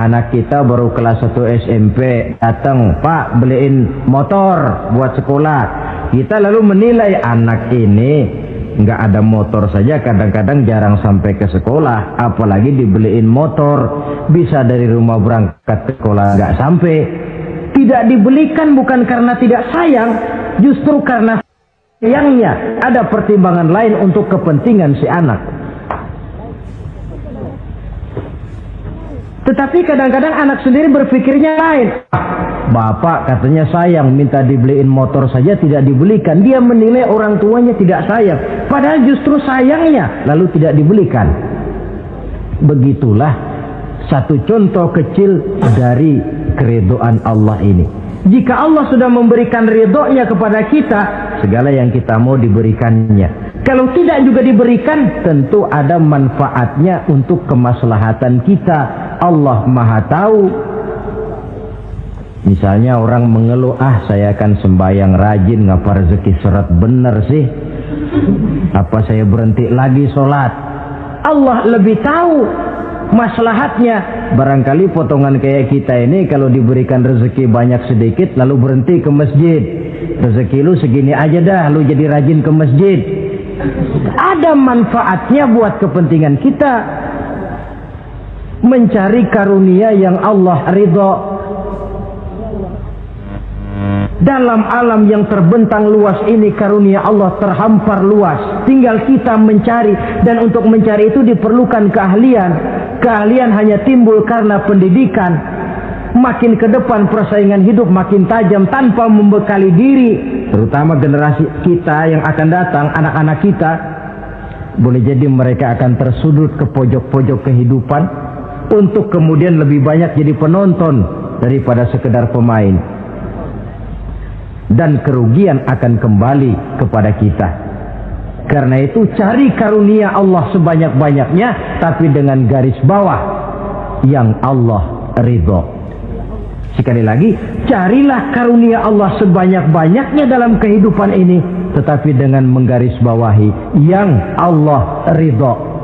anak kita baru kelas 1 SMP, datang, Pak beliin motor buat sekolah. Kita lalu menilai anak ini nggak ada motor saja kadang-kadang jarang sampai ke sekolah, apalagi dibeliin motor, bisa dari rumah berangkat ke sekolah nggak sampai. Tidak dibelikan bukan karena tidak sayang, justru karena sayangnya ada pertimbangan lain untuk kepentingan si anak. Tetapi kadang-kadang anak sendiri berpikirnya lain. Bapak katanya sayang, minta dibeliin motor saja tidak dibelikan. Dia menilai orang tuanya tidak sayang, padahal justru sayangnya lalu tidak dibelikan. Begitulah satu contoh kecil dari keridhaan Allah ini. Jika Allah sudah memberikan ridhonya kepada kita, segala yang kita mau diberikannya. Kalau tidak juga diberikan, tentu ada manfaatnya untuk kemaslahatan kita. Allah maha tahu. Misalnya orang mengeluh, saya akan sembahyang rajin, ngapa rezeki seret bener sih? Apa saya berhenti lagi sholat? Allah lebih tahu. maslahatnya. Barangkali potongan kayak kita ini kalau diberikan rezeki banyak sedikit lalu berhenti ke masjid. Rezeki lu segini aja dah, lu jadi rajin ke masjid. Ada manfaatnya buat kepentingan kita. Mencari karunia yang Allah ridho. Dalam alam yang terbentang luas ini karunia Allah terhampar luas. Tinggal kita mencari, dan untuk mencari itu diperlukan keahlian. Keahlian hanya timbul karena pendidikan. Makin ke depan persaingan hidup makin tajam tanpa membekali diri. Terutama generasi kita yang akan datang, anak-anak kita. Boleh jadi mereka akan tersudut ke pojok-pojok kehidupan untuk kemudian lebih banyak jadi penonton daripada sekedar pemain. Dan kerugian akan kembali kepada kita. Karena itu cari karunia Allah sebanyak-banyaknya, tapi dengan garis bawah yang Allah ridho. Sekali lagi, carilah karunia Allah sebanyak-banyaknya dalam kehidupan ini, tetapi dengan menggarisbawahi yang Allah ridho.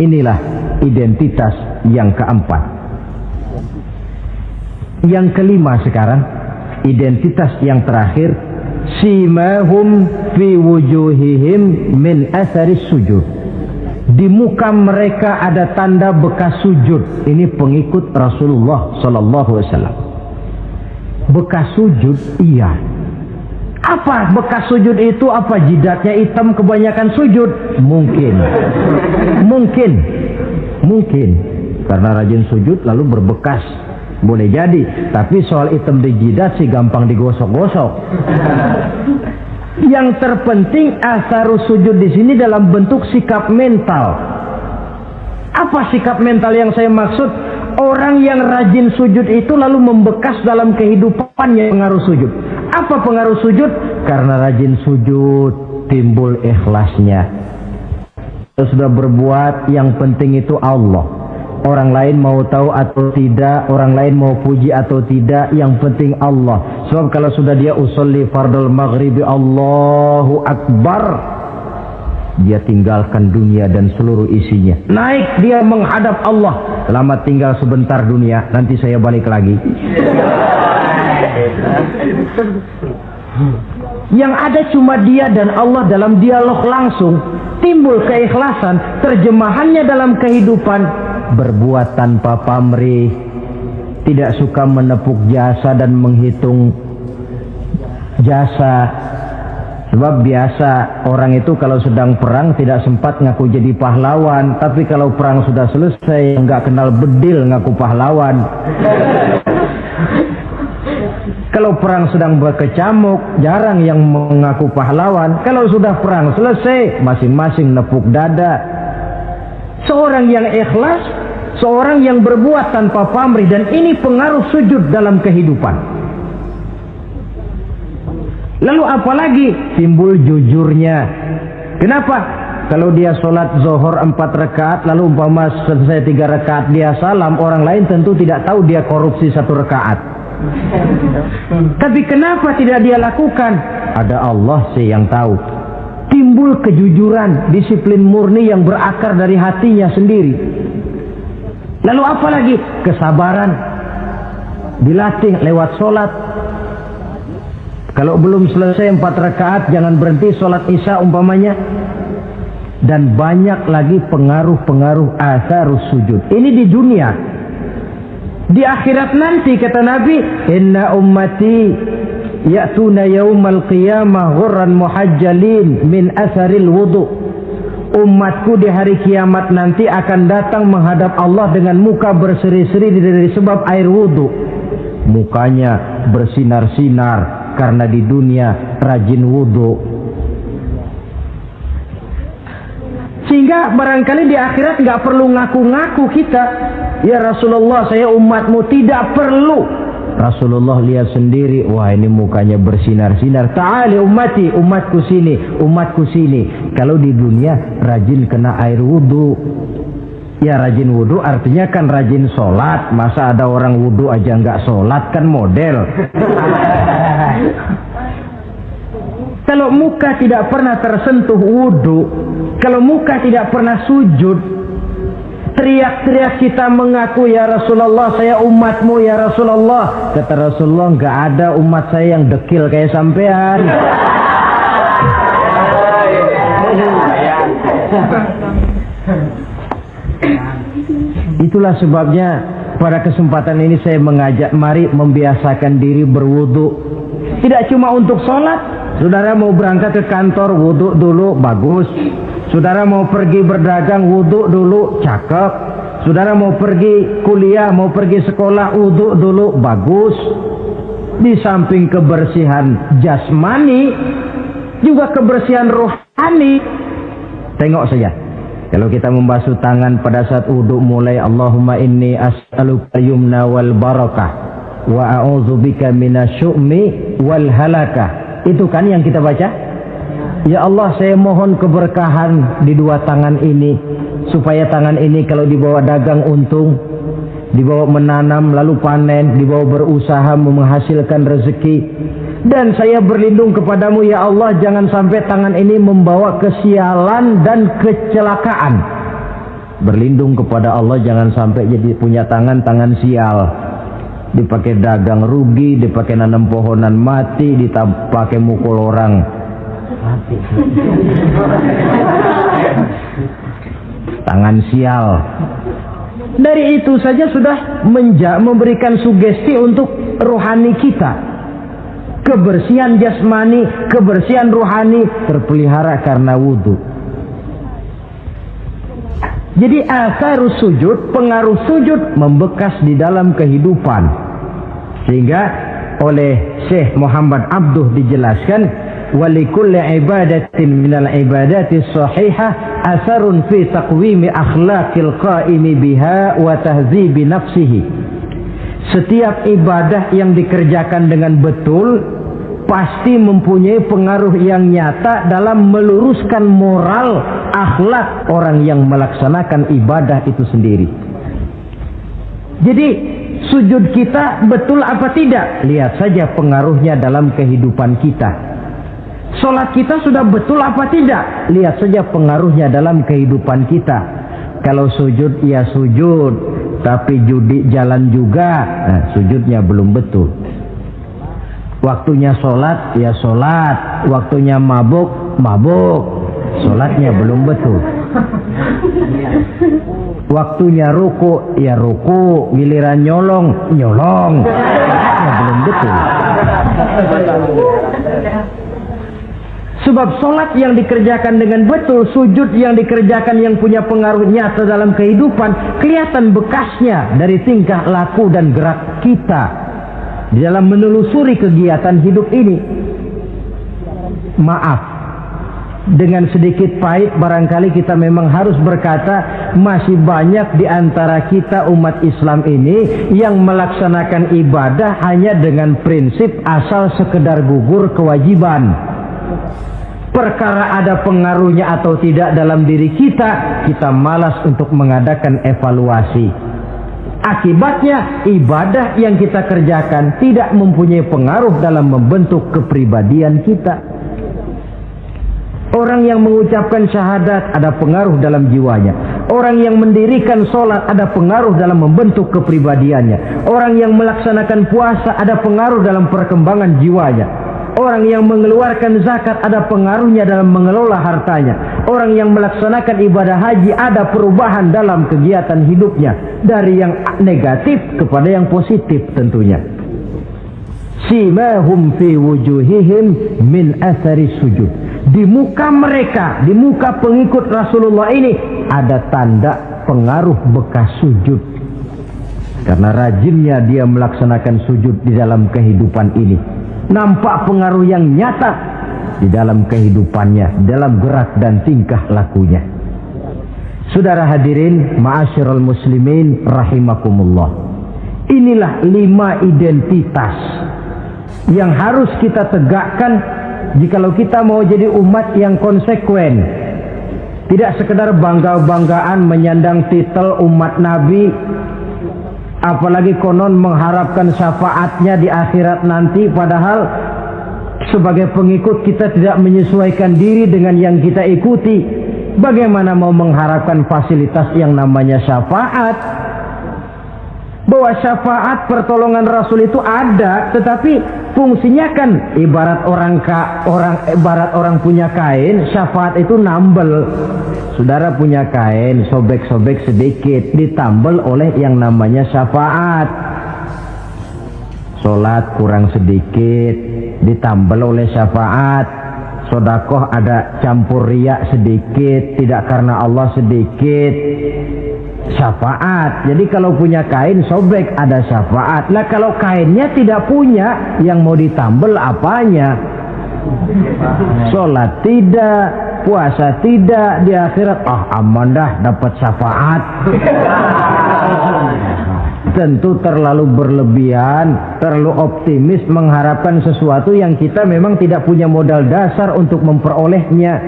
Inilah identitas yang keempat. Yang kelima sekarang, identitas yang terakhir, simahum fi wujuhihim min atharis sujud. Di muka mereka ada tanda bekas sujud. Ini pengikut Rasulullah sallallahu alaihi wasallam. Bekas sujud, iya. Apa bekas sujud itu? Apa jidatnya hitam kebanyakan sujud? Mungkin. Karena rajin sujud lalu berbekas. Boleh jadi, tapi soal hitam di jidat sih gampang digosok-gosok. Yang terpenting asarus sujud di sini dalam bentuk sikap mental. Apa sikap mental yang saya maksud? Orang yang rajin sujud itu lalu membekas dalam kehidupannya pengaruh sujud. Apa pengaruh sujud? Karena rajin sujud timbul ikhlasnya. Kalau sudah berbuat, yang penting itu Allah. Orang lain mau tahu atau tidak, orang lain mau puji atau tidak, yang penting Allah. Sebab kalau sudah dia usolli fardul maghribi Allahu Akbar, dia tinggalkan dunia dan seluruh isinya. Naik dia menghadap Allah. Selamat tinggal sebentar dunia, nanti saya balik lagi. Yang ada cuma dia dan Allah dalam dialog langsung. Timbul keikhlasan, terjemahannya dalam kehidupan. Berbuat tanpa pamrih, tidak suka menepuk jasa dan menghitung jasa. Sebab biasa orang itu kalau sedang perang tidak sempat ngaku jadi pahlawan, tapi kalau perang sudah selesai nggak kenal bedil ngaku pahlawan. Kalau perang sedang berkecamuk, jarang yang mengaku pahlawan. Kalau sudah perang selesai, masing-masing nepuk dada. Seorang yang ikhlas, seorang yang berbuat tanpa pamrih, dan ini pengaruh sujud dalam kehidupan. Lalu apalagi timbul jujurnya. Kenapa? Kalau dia sholat zuhur 4 rakaat, lalu umpama selesai 3 rakaat dia salam, orang lain tentu tidak tahu dia korupsi 1 rakaat. Tapi kenapa tidak dia lakukan? Ada Allah sih yang tahu. Timbul kejujuran, disiplin murni yang berakar dari hatinya sendiri. Lalu apa lagi? Kesabaran. Dilatih lewat sholat. Kalau belum selesai 4 rakaat, jangan berhenti sholat isya umpamanya. Dan banyak lagi pengaruh-pengaruh asarus sujud. Ini di dunia. Di akhirat nanti kata Nabi, inna ummati ya'tuna yaumal qiyamah ghurran muhajjalin min asaril wudu. Umatku di hari kiamat nanti akan datang menghadap Allah dengan muka berseri-seri dari sebab air wudu. Mukanya bersinar-sinar karena di dunia rajin wudu. Sehingga barangkali di akhirat nggak perlu ngaku-ngaku kita. Ya Rasulullah, saya umatmu, tidak perlu. Rasulullah lihat sendiri, wah ini mukanya bersinar-sinar. Ta'ali ummati, umatku sini, umatku sini. Kalau di dunia rajin kena air wudu. Ya rajin wudu artinya kan rajin sholat. Masa ada orang wudu aja nggak sholat, kan model. Kalau muka tidak pernah tersentuh wudu, kalau muka tidak pernah sujud, Teriak-teriak kita mengaku, ya Rasulullah, saya umatmu ya Rasulullah. Kata Rasulullah, nggak ada umat saya yang dekil kayak sampean. Itulah sebabnya pada kesempatan ini saya mengajak, mari membiasakan diri berwudu. Tidak cuma untuk sholat. Saudara mau berangkat ke kantor, wudu dulu, bagus. Saudara mau pergi berdagang, wudu dulu, cakep. Saudara mau pergi kuliah, mau pergi sekolah, wudu dulu, bagus. Di samping kebersihan jasmani, juga kebersihan rohani. Tengok saja. Kalau kita membasuh tangan pada saat wudu, mulai Allahumma inni as'aluka yumna wal barakah wa a'udzubika minasyu'mi wal halakah. Itu kan yang kita baca. Ya Allah, saya mohon keberkahan di dua tangan ini, supaya tangan ini kalau dibawa dagang untung, dibawa menanam lalu panen, dibawa berusaha menghasilkan rezeki. Dan saya berlindung kepadamu ya Allah, jangan sampai tangan ini membawa kesialan dan kecelakaan. Berlindung kepada Allah jangan sampai jadi punya tangan sial. Dipakai dagang rugi, dipakai nanam pohonan mati, dipakai mukul orang mati. Tangan sial. Dari itu saja sudah memberikan sugesti untuk rohani kita. Kebersihan jasmani, kebersihan rohani terpelihara karena wudu. Jadi asarus sujud, pengaruh sujud membekas di dalam kehidupan. Sehingga oleh Syekh Muhammad Abduh dijelaskan, walikulli ibadatin minal ibadati sahihah asarun fi taqwimi akhlaqil qaimi biha wa tahzibi nafsihi. Setiap ibadah yang dikerjakan dengan betul pasti mempunyai pengaruh yang nyata dalam meluruskan moral akhlak orang yang melaksanakan ibadah itu sendiri. Jadi sujud kita betul apa tidak? Lihat saja pengaruhnya dalam kehidupan kita. Sholat kita sudah betul apa tidak? Lihat saja pengaruhnya dalam kehidupan kita. Kalau sujud ya sujud, tapi judi jalan juga, nah, sujudnya belum betul. Waktunya sholat ya sholat, waktunya mabuk, sholatnya belum betul. Waktunya ruku ya ruku, giliran nyolong, sholatnya belum betul. Sebab sholat yang dikerjakan dengan betul, sujud yang dikerjakan yang punya pengaruh nyata dalam kehidupan, kelihatan bekasnya dari tingkah laku dan gerak kita di dalam menelusuri kegiatan hidup ini. Maaf, dengan sedikit pahit barangkali kita memang harus berkata, masih banyak di antara kita umat Islam ini yang melaksanakan ibadah hanya dengan prinsip asal sekedar gugur kewajiban. Perkara ada pengaruhnya atau tidak dalam diri kita, kita malas untuk mengadakan evaluasi. Akibatnya ibadah yang kita kerjakan tidak mempunyai pengaruh dalam membentuk kepribadian kita. Orang yang mengucapkan syahadat ada pengaruh dalam jiwanya. Orang yang mendirikan sholat ada pengaruh dalam membentuk kepribadiannya. Orang yang melaksanakan puasa ada pengaruh dalam perkembangan jiwanya. Orang yang mengeluarkan zakat ada pengaruhnya dalam mengelola hartanya. Orang yang melaksanakan ibadah haji ada perubahan dalam kegiatan hidupnya. Dari yang negatif kepada yang positif tentunya. Simahum fi wujuhihim min athari sujud. Di muka mereka, di muka pengikut Rasulullah ini ada tanda pengaruh bekas sujud. Karena rajinnya dia melaksanakan sujud di dalam kehidupan ini. Nampak pengaruh yang nyata di dalam kehidupannya, dalam gerak dan tingkah lakunya. Saudara hadirin, ma'asyiral muslimin rahimakumullah. Inilah 5 identitas yang harus kita tegakkan jikalau kita mau jadi umat yang konsekuen. Tidak sekedar bangga-banggaan menyandang titel umat Nabi, apalagi konon mengharapkan syafaatnya di akhirat nanti, padahal sebagai pengikut kita tidak menyesuaikan diri dengan yang kita ikuti. bagaimana mau mengharapkan fasilitas yang namanya syafaat? Bahwa syafaat pertolongan Rasul itu ada, tetapi fungsinya kan ibarat orang punya kain, syafaat itu nambel. Saudara punya kain, sobek-sobek sedikit, ditambel oleh yang namanya syafaat. Sholat kurang sedikit, ditambel oleh syafaat. Sodakoh ada campur riya sedikit, tidak karena Allah sedikit, syafaat. Jadi kalau punya kain sobek ada syafaat. Lah kalau kainnya tidak punya, yang mau ditambel apanya? Sholat tidak, puasa tidak, di akhirat aman dah dapat syafaat. Tentu terlalu berlebihan, terlalu optimis mengharapkan sesuatu yang kita memang tidak punya modal dasar untuk memperolehnya.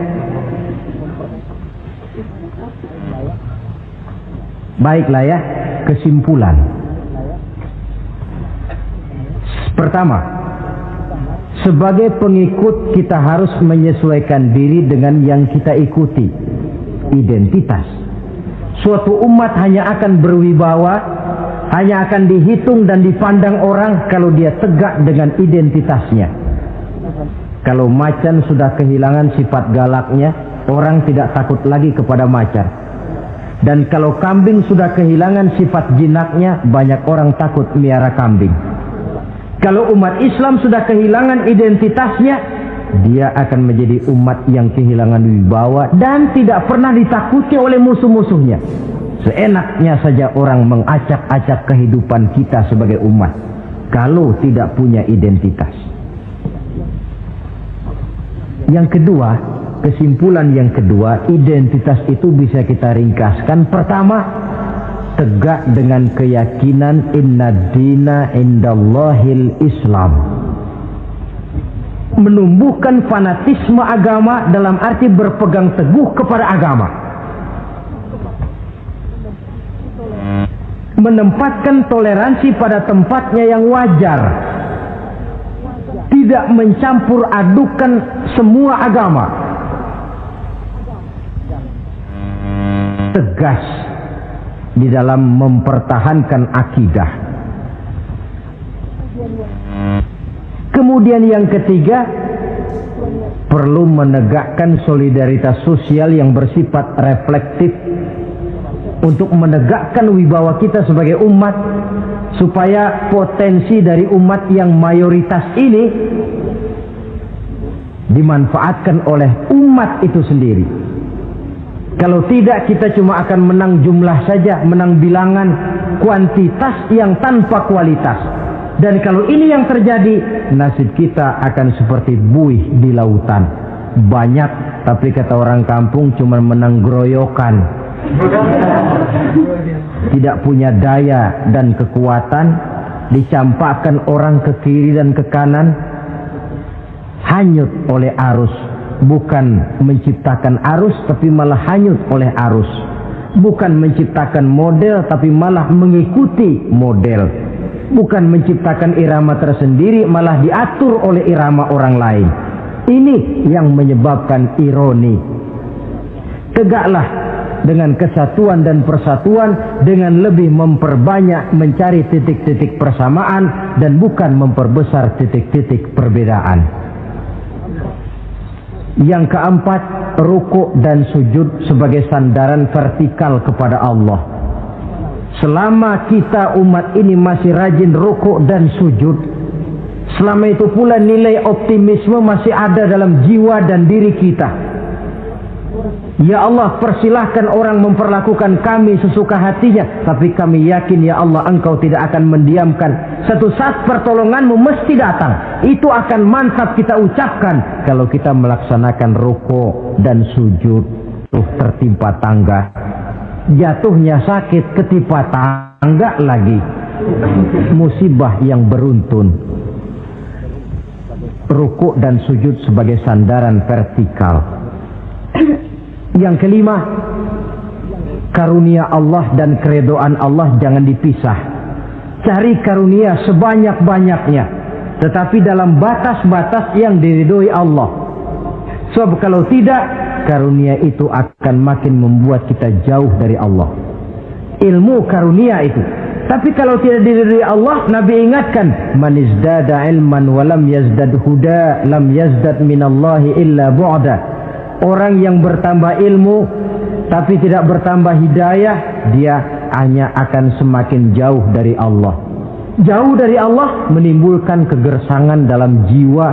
Baiklah ya, kesimpulan. Pertama, sebagai pengikut kita harus menyesuaikan diri dengan yang kita ikuti. Identitas. Suatu umat hanya akan berwibawa, hanya akan dihitung dan dipandang orang kalau dia tegak dengan identitasnya. Kalau macan sudah kehilangan sifat galaknya, orang tidak takut lagi kepada macan. Dan kalau kambing sudah kehilangan sifat jinaknya, banyak orang takut miara kambing. Kalau umat Islam sudah kehilangan identitasnya, dia akan menjadi umat yang kehilangan wibawa dan tidak pernah ditakuti oleh musuh-musuhnya. Seenaknya saja orang mengacak-acak kehidupan kita sebagai umat kalau tidak punya identitas. Yang kedua, kesimpulan yang kedua, identitas itu bisa kita ringkaskan. Pertama, tegak dengan keyakinan inna dina indallahil Islam. Menumbuhkan fanatisme agama dalam arti berpegang teguh kepada agama. Menempatkan toleransi pada tempatnya yang wajar. Tidak mencampur adukan semua agama. Tegas di dalam mempertahankan akidah. Kemudian yang ketiga, perlu menegakkan solidaritas sosial yang bersifat reflektif untuk menegakkan wibawa kita sebagai umat, supaya potensi dari umat yang mayoritas ini dimanfaatkan oleh umat itu sendiri. Kalau tidak, kita cuma akan menang jumlah saja, menang bilangan, kuantitas yang tanpa kualitas. Dan kalau ini yang terjadi, nasib kita akan seperti buih di lautan. Banyak, tapi kata orang kampung cuma menang groyokan. Tidak punya daya dan kekuatan, dicampakkan orang ke kiri dan ke kanan, hanyut oleh arus. Bukan menciptakan arus, tapi malah hanyut oleh arus. Bukan menciptakan model, tapi malah mengikuti model. Bukan menciptakan irama tersendiri, malah diatur oleh irama orang lain. Ini yang menyebabkan ironi. Tegaklah dengan kesatuan dan persatuan, dengan lebih memperbanyak mencari titik-titik persamaan dan bukan memperbesar titik-titik perbedaan. Yang keempat, rukuk dan sujud sebagai sandaran vertikal kepada Allah. Selama kita umat ini masih rajin rukuk dan sujud, selama itu pula nilai optimisme masih ada dalam jiwa dan diri kita. Ya Allah, persilahkan orang memperlakukan kami sesuka hatinya, tapi kami yakin ya Allah, Engkau tidak akan mendiamkan. Satu saat pertolonganmu mesti datang. Itu akan mantap kita ucapkan kalau kita melaksanakan rukuk dan sujud. Tertimpa tangga, jatuhnya sakit, ketimpa tangga lagi, musibah yang beruntun. Rukuk dan sujud sebagai sandaran vertikal. Yang kelima, karunia Allah dan keredoan Allah jangan dipisah. Cari karunia sebanyak-banyaknya, tetapi dalam batas-batas yang diridhoi Allah. Sebab kalau tidak, karunia itu akan makin membuat kita jauh dari Allah. Ilmu karunia itu. Tapi kalau tidak diri Allah, Nabi ingatkan, man izdada ilman wa lam yazdad huda lam yazdad minallahi illa bu'da. Orang yang bertambah ilmu tapi tidak bertambah hidayah, dia hanya akan semakin jauh dari Allah. Jauh dari Allah menimbulkan kegersangan dalam jiwa,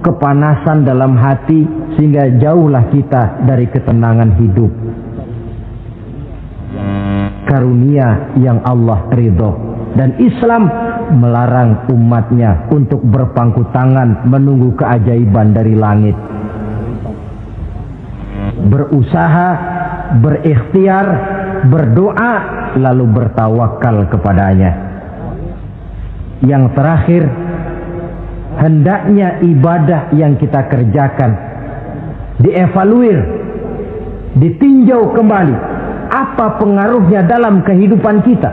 kepanasan dalam hati, sehingga jauhlah kita dari ketenangan hidup. Karunia yang Allah ridho, dan Islam melarang umatnya untuk berpangku tangan menunggu keajaiban dari langit. Berusaha, berikhtiar, berdoa, lalu bertawakal kepadanya. Yang terakhir, hendaknya ibadah yang kita kerjakan dievaluir, ditinjau kembali apa pengaruhnya dalam kehidupan kita.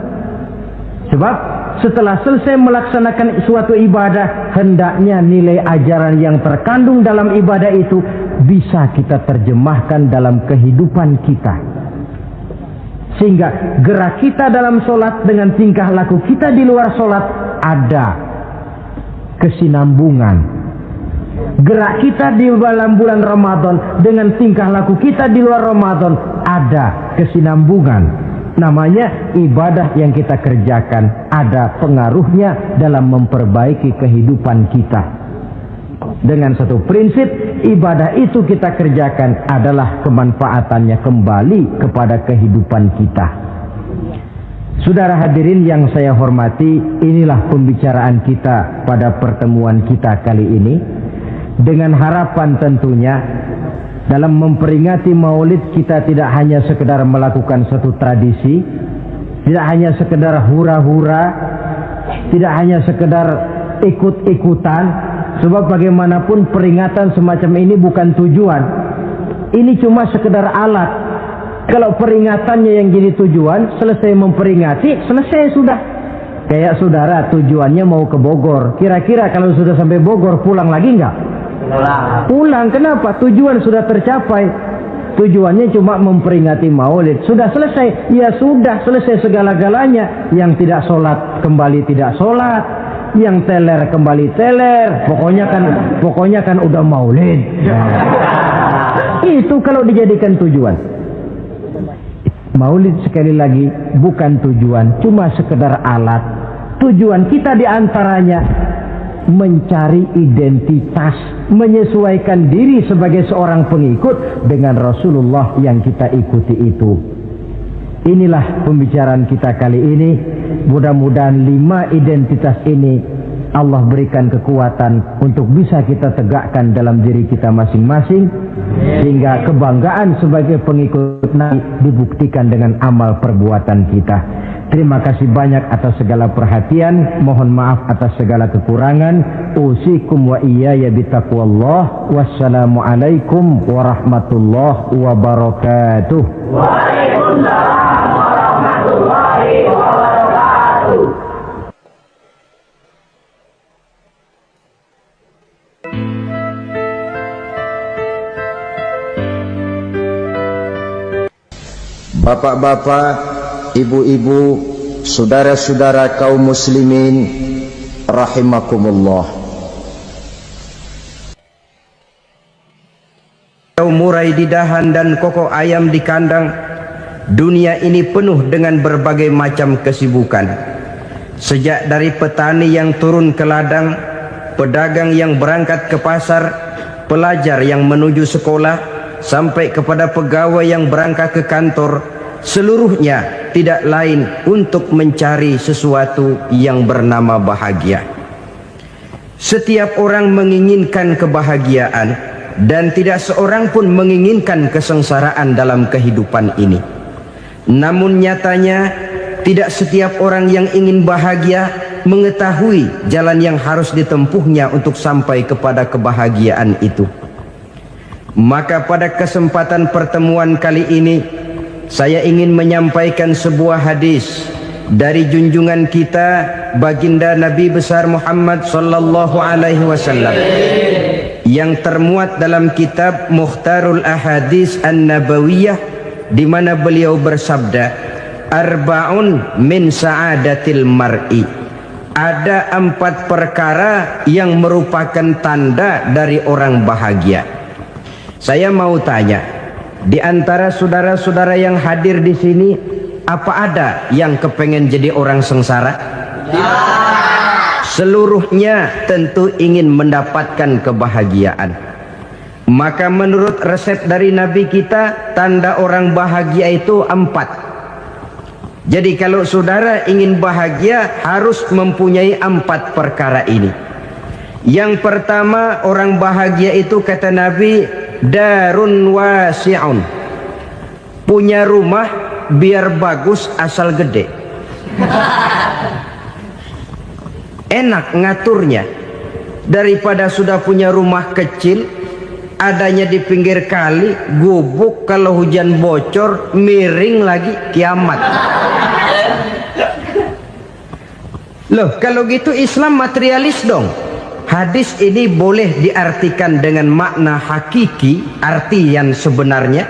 Sebab setelah selesai melaksanakan suatu ibadah, hendaknya nilai ajaran yang terkandung dalam ibadah itu bisa kita terjemahkan dalam kehidupan kita, sehingga gerak kita dalam sholat dengan tingkah laku kita di luar sholat ada kesinambungan. Gerak kita di dalam bulan Ramadan dengan tingkah laku kita di luar Ramadan ada kesinambungan. Namanya ibadah yang kita kerjakan ada pengaruhnya dalam memperbaiki kehidupan kita. Dengan satu prinsip, ibadah itu kita kerjakan adalah kemanfaatannya kembali kepada kehidupan kita. Saudara hadirin yang saya hormati, inilah pembicaraan kita pada pertemuan kita kali ini. Dengan harapan tentunya dalam memperingati Maulid kita tidak hanya sekedar melakukan satu tradisi, tidak hanya sekedar hura-hura, tidak hanya sekedar ikut-ikutan. Sebab bagaimanapun peringatan semacam ini bukan tujuan. Ini cuma sekedar alat. Kalau peringatannya yang jadi tujuan, selesai memperingati, selesai sudah. Kayak saudara tujuannya mau ke Bogor. Kira-kira kalau sudah sampai Bogor pulang lagi enggak? Pulang. Kenapa? Tujuan sudah tercapai. Tujuannya cuma memperingati Maulid. Sudah selesai. Ya sudah selesai segala-galanya. Yang tidak sholat kembali tidak sholat, yang teler kembali teler. Pokoknya kan udah Maulid. Itu kalau dijadikan tujuan. Maulid sekali lagi bukan tujuan, cuma sekedar alat. Tujuan kita diantaranya mencari identitas, menyesuaikan diri sebagai seorang pengikut dengan Rasulullah yang kita ikuti itu. Inilah pembicaraan kita kali ini. Mudah-mudahan 5 identitas ini Allah berikan kekuatan untuk bisa kita tegakkan dalam diri kita masing-masing, sehingga kebanggaan sebagai pengikut Nabi dibuktikan dengan amal perbuatan kita. Terima kasih banyak atas segala perhatian. Mohon maaf atas segala kekurangan. Usikum wa iyaya bitaqwallah. Wassalamualaikum warahmatullahi wabarakatuh. Waalaikumsalam warahmatullahi wabarakatuh. Bapak-bapak, ibu-ibu, saudara-saudara kaum muslimin rahimakumullah. Murai di dahan dan koko ayam di kandang. Dunia ini penuh dengan berbagai macam kesibukan. Sejak dari petani yang turun ke ladang, pedagang yang berangkat ke pasar, pelajar yang menuju sekolah, sampai kepada pegawai yang berangkat ke kantor, seluruhnya tidak lain untuk mencari sesuatu yang bernama bahagia. Setiap orang menginginkan kebahagiaan, dan tidak seorang pun menginginkan kesengsaraan dalam kehidupan ini. Namun nyatanya tidak setiap orang yang ingin bahagia mengetahui jalan yang harus ditempuhnya untuk sampai kepada kebahagiaan itu. Maka pada kesempatan pertemuan kali ini saya ingin menyampaikan sebuah hadis dari junjungan kita baginda Nabi besar Muhammad sallallahu alaihi wasallam yang termuat dalam kitab Mukhtarul Ahadits An-Nabawiyah, di mana beliau bersabda, arba'un min sa'adatil mar'i. Ada 4 perkara yang merupakan tanda dari orang bahagia. Saya mau tanya, di antara saudara-saudara yang hadir di sini, apa ada yang kepengen jadi orang sengsara? Seluruhnya tentu ingin mendapatkan kebahagiaan. Maka menurut resep dari Nabi kita, tanda orang bahagia itu 4. Jadi kalau saudara ingin bahagia, harus mempunyai 4 perkara ini. Yang pertama, orang bahagia itu kata Nabi, darun wasi'un. Punya rumah biar bagus asal gede. Enak ngaturnya. Daripada sudah punya rumah kecil, adanya di pinggir kali, gubuk, kalau hujan bocor, miring lagi, kiamat. Loh, kalau gitu Islam materialis dong. Hadis ini boleh diartikan dengan makna hakiki, arti yang sebenarnya.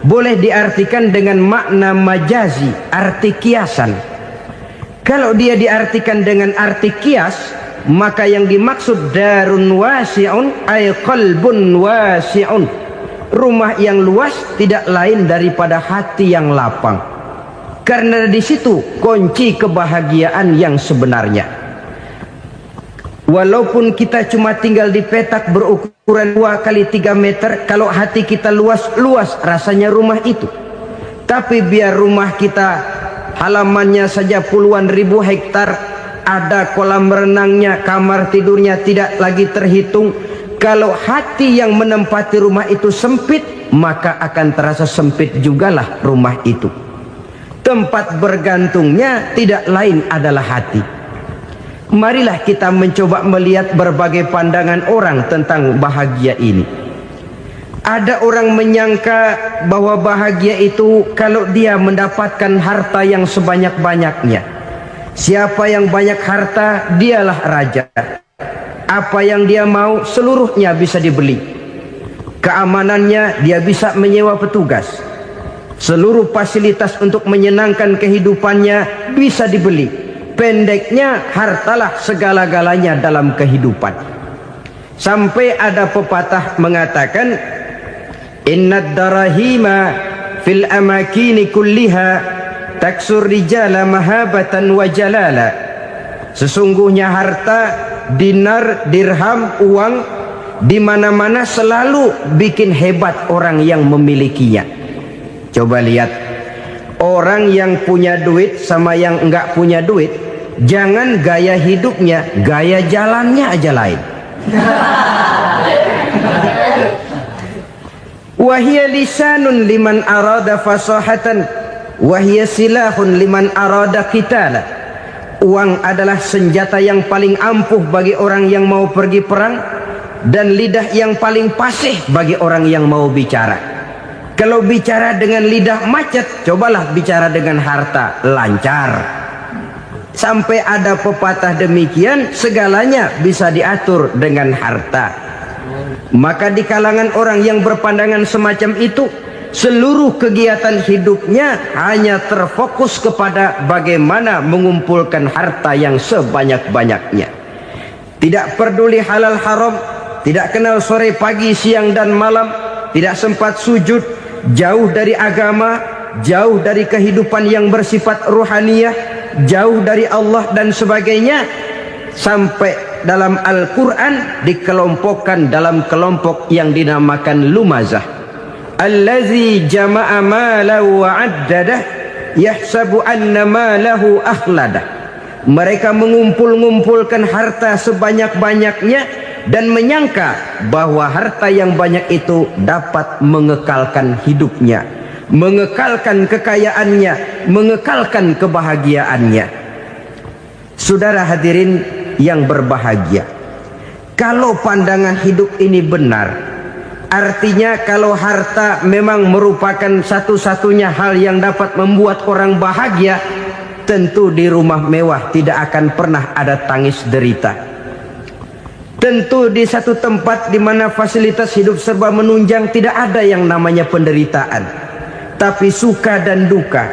Boleh diartikan dengan makna majazi, arti kiasan. Kalau dia diartikan dengan arti kias, maka yang dimaksud darun wasi'un ay qalbun wasi'un. Rumah yang luas tidak lain daripada hati yang lapang. Karena di situ kunci kebahagiaan yang sebenarnya. Walaupun kita cuma tinggal di petak berukuran 2 kali 3 meter, kalau hati kita luas-luas rasanya rumah itu. Tapi biar rumah kita halamannya saja puluhan ribu hektar, ada kolam renangnya, kamar tidurnya tidak lagi terhitung. Kalau hati yang menempati rumah itu sempit, maka akan terasa sempit jugalah rumah itu. Tempat bergantungnya tidak lain adalah hati. Marilah kita mencoba melihat berbagai pandangan orang tentang bahagia ini. Ada orang menyangka bahwa bahagia itu kalau dia mendapatkan harta yang sebanyak-banyaknya. Siapa yang banyak harta, dialah raja. Apa yang dia mau, seluruhnya bisa dibeli. Keamanannya, dia bisa menyewa petugas. Seluruh fasilitas untuk menyenangkan kehidupannya bisa dibeli. Pendeknya, hartalah segala-galanya dalam kehidupan. Sampai ada pepatah mengatakan, innad darahima fil amakini kulliha taksur rijala mahabatan wa jalala. Sesungguhnya harta, dinar, dirham, uang di mana-mana selalu bikin hebat orang yang memilikinya. Coba lihat, orang yang punya duit sama yang enggak punya duit, jangan gaya hidupnya, gaya jalannya aja lain. Wahia lisanun liman arada fasahatan, wahia silahun liman arada qitala. Uang adalah senjata yang paling ampuh bagi orang yang mau pergi perang, dan lidah yang paling fasih bagi orang yang mau bicara. Kalau bicara dengan lidah macet, cobalah bicara dengan harta, lancar. Sampai ada pepatah demikian, segalanya bisa diatur dengan harta. Maka di kalangan orang yang berpandangan semacam itu, seluruh kegiatan hidupnya hanya terfokus kepada bagaimana mengumpulkan harta yang sebanyak-banyaknya. Tidak peduli halal haram, tidak kenal sore pagi siang dan malam, tidak sempat sujud, jauh dari agama, jauh dari kehidupan yang bersifat ruhaniyah, jauh dari Allah dan sebagainya. Sampai dalam Al-Quran dikelompokkan dalam kelompok yang dinamakan lumazah. Allazi jama'a malahu wa addadah yahsabu anna malahu akhladah. Mereka mengumpul-ngumpulkan harta sebanyak-banyaknya dan menyangka bahwa harta yang banyak itu dapat mengekalkan hidupnya, mengekalkan kekayaannya, mengekalkan kebahagiaannya. Saudara hadirin yang berbahagia, kalau pandangan hidup ini benar, artinya kalau harta memang merupakan satu-satunya hal yang dapat membuat orang bahagia, tentu di rumah mewah tidak akan pernah ada tangis derita. Tentu di satu tempat di mana fasilitas hidup serba menunjang, tidak ada yang namanya penderitaan. Tapi suka dan duka,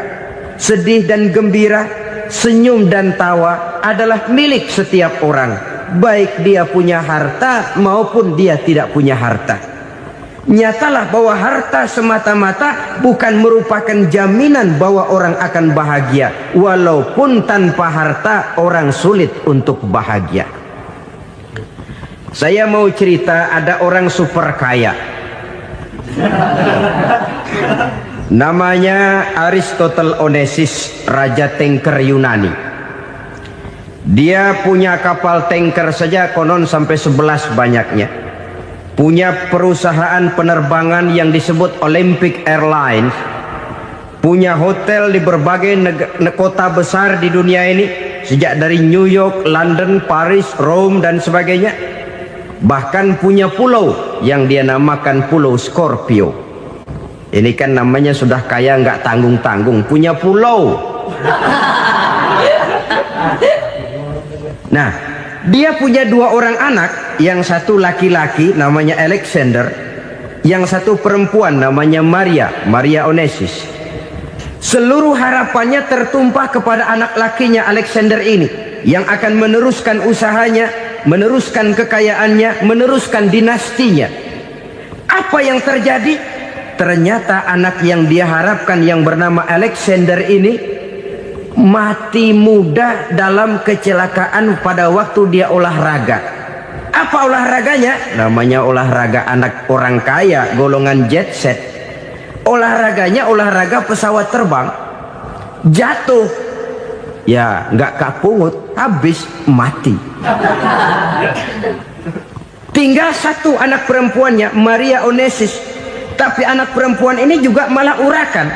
sedih dan gembira, senyum dan tawa adalah milik setiap orang, baik dia punya harta maupun dia tidak punya harta. Nyatalah bahwa harta semata-mata bukan merupakan jaminan bahwa orang akan bahagia. Walaupun tanpa harta orang sulit untuk bahagia. Saya mau cerita, ada orang super kaya, namanya Aristotle Onesimus, raja tanker Yunani. Dia punya kapal tanker saja konon sampai 11 banyaknya. Punya perusahaan penerbangan yang disebut Olympic Airlines. Punya hotel di berbagai kota besar di dunia ini, sejak dari New York, London, Paris, Rome dan sebagainya. Bahkan punya pulau yang dia namakan Pulau Scorpio. Ini kan namanya sudah kaya nggak tanggung-tanggung, punya pulau. Nah, dia punya 2 orang anak, yang satu laki-laki namanya Alexander, yang satu perempuan namanya Maria Onesimus. Seluruh harapannya tertumpah kepada anak lakinya Alexander ini, yang akan meneruskan usahanya, meneruskan kekayaannya, meneruskan dinastinya. Apa yang terjadi? Ternyata anak yang dia harapkan yang bernama Alexander ini mati muda dalam kecelakaan pada waktu dia olahraga. Apa olahraganya? Namanya olahraga anak orang kaya, golongan jet set. Olahraganya olahraga pesawat terbang. Jatuh, ya nggak kapungut, habis mati. Tinggal satu anak perempuannya, Maria Onesimus. Tapi anak perempuan ini juga malah urakan.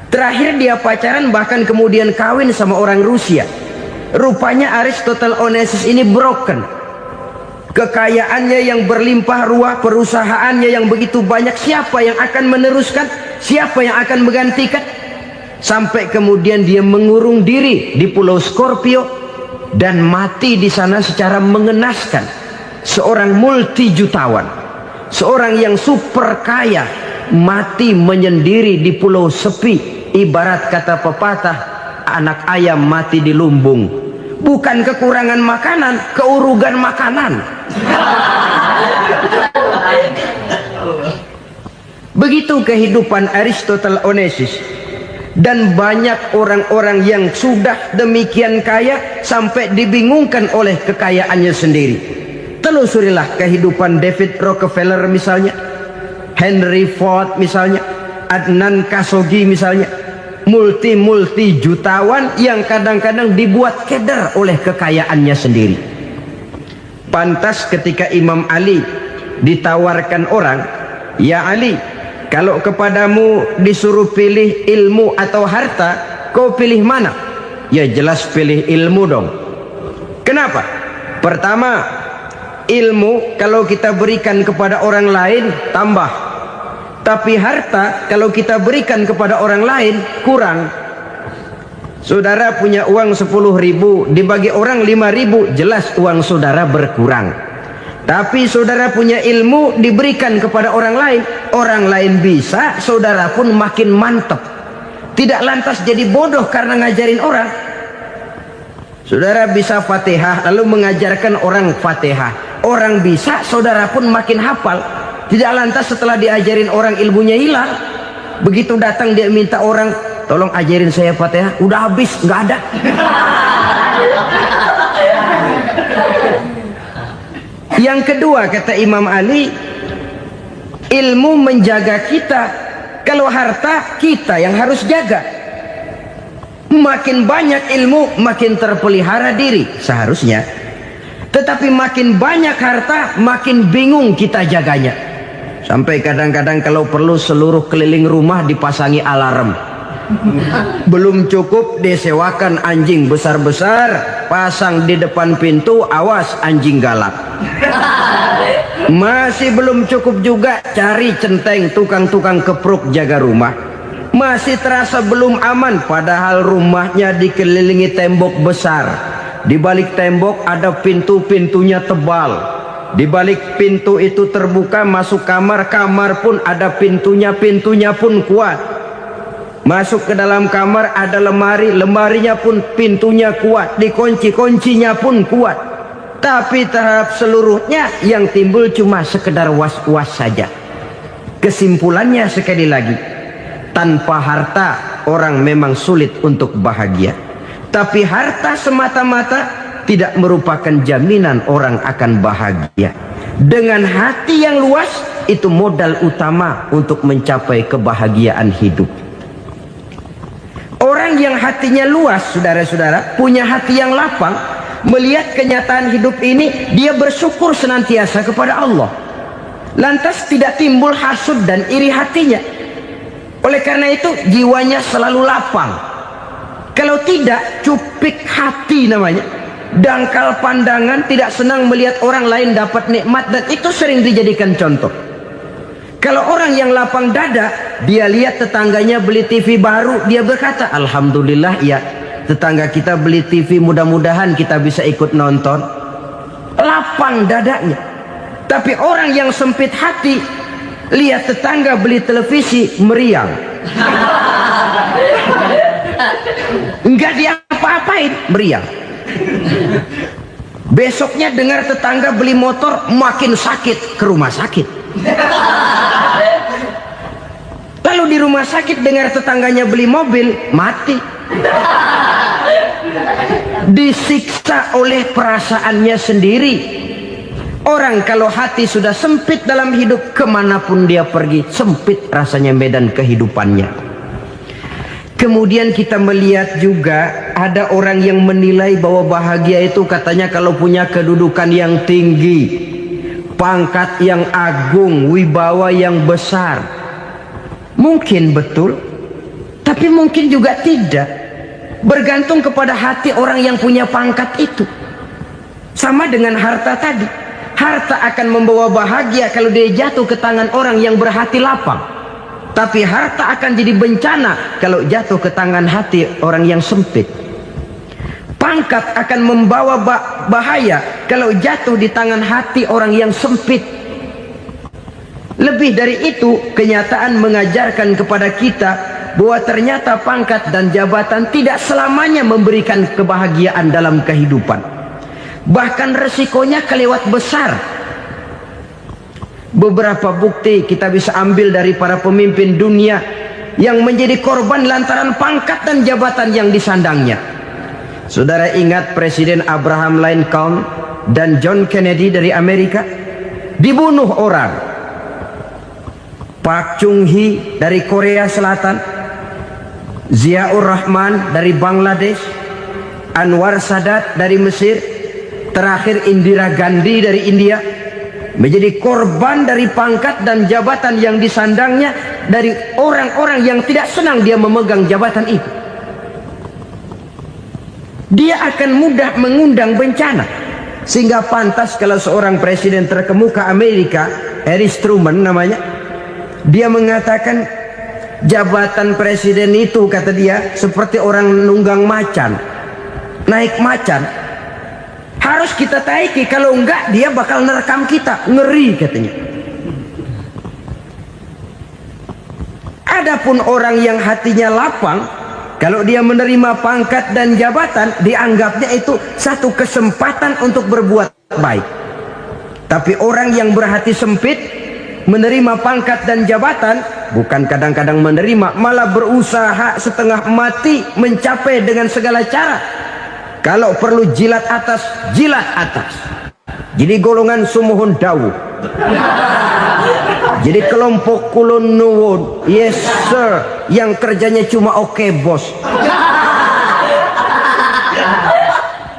Terakhir dia pacaran, bahkan kemudian kawin sama orang Rusia. Rupanya Aristotle Onesimus ini broken. Kekayaannya yang berlimpah ruah, perusahaannya yang begitu banyak, siapa yang akan meneruskan? Siapa yang akan menggantikan? Sampai kemudian dia mengurung diri di Pulau Scorpio dan mati di sana secara mengenaskan. Seorang multi jutawan, seorang yang super kaya, mati menyendiri di pulau sepi. Ibarat kata pepatah, anak ayam mati di lumbung. Bukan kekurangan makanan, keurugan makanan. Begitu kehidupan Aristotle Onesimus. Dan banyak orang-orang yang sudah demikian kaya sampai dibingungkan oleh kekayaannya sendiri. Telusurilah kehidupan David Rockefeller misalnya, Henry Ford misalnya, Adnan Khashoggi misalnya. Multi jutawan yang kadang-kadang dibuat keder oleh kekayaannya sendiri. Pantas ketika Imam Ali ditawarkan orang, "Ya Ali, kalau kepadamu disuruh pilih ilmu atau harta, kau pilih mana?" Ya jelas pilih ilmu dong. Kenapa? Pertama, ilmu kalau kita berikan kepada orang lain tambah. Tapi harta kalau kita berikan kepada orang lain kurang. Saudara punya uang 10.000, dibagi orang 5.000, jelas uang saudara berkurang. Tapi saudara punya ilmu, diberikan kepada orang lain bisa, saudara pun makin mantap. Tidak lantas jadi bodoh karena ngajarin orang. Saudara bisa Fatihah lalu mengajarkan orang Fatihah. Orang bisa, saudara pun makin hafal. Tidak lantas setelah diajarin orang ilmunya hilang. Begitu datang dia minta orang, "Tolong ajarin saya Fatihah." Udah habis, nggak ada. Yang kedua kata Imam Ali, ilmu menjaga kita. Kalau harta kita yang harus jaga. Makin banyak ilmu makin terpelihara diri seharusnya. Tetapi makin banyak harta makin bingung kita jaganya. Sampai kadang-kadang kalau perlu seluruh keliling rumah dipasangi alarm. Belum cukup disewakan anjing besar-besar, pasang di depan pintu, awas anjing galak. Masih belum cukup juga, cari centeng tukang-tukang kepruk jaga rumah. Masih terasa belum aman, padahal rumahnya dikelilingi tembok besar. Di balik tembok ada pintu-pintunya tebal. Di balik pintu itu terbuka masuk kamar, kamar pun ada pintunya, pintunya pun kuat. Masuk ke dalam kamar ada lemari, lemarinya pun pintunya kuat, dikunci, kuncinya pun kuat. Tapi terhadap seluruhnya yang timbul cuma sekedar was-was saja. Kesimpulannya sekali lagi, tanpa harta orang memang sulit untuk bahagia. Tapi harta semata-mata tidak merupakan jaminan orang akan bahagia. Dengan hati yang luas, itu modal utama untuk mencapai kebahagiaan hidup. Orang yang hatinya luas, saudara-saudara, punya hati yang lapang, melihat kenyataan hidup ini, dia bersyukur senantiasa kepada Allah. Lantas tidak timbul hasud dan iri hatinya. Oleh karena itu jiwanya selalu lapang. Kalau tidak, cupik hati namanya, dangkal pandangan, tidak senang melihat orang lain dapat nikmat, dan itu sering dijadikan contoh. Kalau orang yang lapang dada, dia lihat tetangganya beli TV baru, dia berkata, alhamdulillah ya, tetangga kita beli TV, mudah-mudahan kita bisa ikut nonton. Lapang dadanya. Tapi orang yang sempit hati, lihat tetangga beli televisi, meriang. Enggak diapa-apain, meriang. Besoknya dengar tetangga beli motor, makin sakit, ke rumah sakit. Lalu di rumah sakit dengar tetangganya beli mobil, mati. Disiksa oleh perasaannya sendiri. Orang kalau hati sudah sempit dalam hidup, kemanapun dia pergi, sempit rasanya medan kehidupannya. Kemudian kita melihat juga ada orang yang menilai bahwa bahagia itu katanya kalau punya kedudukan yang tinggi, pangkat yang agung, wibawa yang besar. Mungkin betul, tapi mungkin juga tidak. Bergantung kepada hati orang yang punya pangkat itu. Sama dengan harta tadi. Harta akan membawa bahagia kalau dia jatuh ke tangan orang yang berhati lapang. Tapi harta akan jadi bencana kalau jatuh ke tangan hati orang yang sempit. Pangkat akan membawa bahaya kalau jatuh di tangan hati orang yang sempit. Lebih dari itu, kenyataan mengajarkan kepada kita bahwa ternyata pangkat dan jabatan tidak selamanya memberikan kebahagiaan dalam kehidupan. Bahkan resikonya kelewat besar. Beberapa bukti kita bisa ambil dari para pemimpin dunia yang menjadi korban lantaran pangkat dan jabatan yang disandangnya. Saudara ingat Presiden Abraham Lincoln dan John Kennedy dari Amerika? Dibunuh orang. Park Chung-hee dari Korea Selatan, Ziaur Rahman dari Bangladesh, Anwar Sadat dari Mesir, terakhir Indira Gandhi dari India, menjadi korban dari pangkat dan jabatan yang disandangnya dari orang-orang yang tidak senang dia memegang jabatan itu. Dia akan mudah mengundang bencana. Sehingga pantas kalau seorang presiden terkemuka Amerika, Harry Truman namanya, dia mengatakan jabatan presiden itu, kata dia, seperti orang nunggang macan, naik macan. Harus kita taiki, kalau enggak dia bakal nerekam kita, ngeri katanya. Adapun orang yang hatinya lapang, kalau dia menerima pangkat dan jabatan, dianggapnya itu satu kesempatan untuk berbuat baik. Tapi orang yang berhati sempit, menerima pangkat dan jabatan, bukan kadang-kadang menerima, malah berusaha setengah mati mencapai dengan segala cara. Kalau perlu jilat atas, jilat atas. Jadi golongan sumuhun dawu. Jadi kelompok kulon nuwun, yes sir, yang kerjanya cuma oke bos.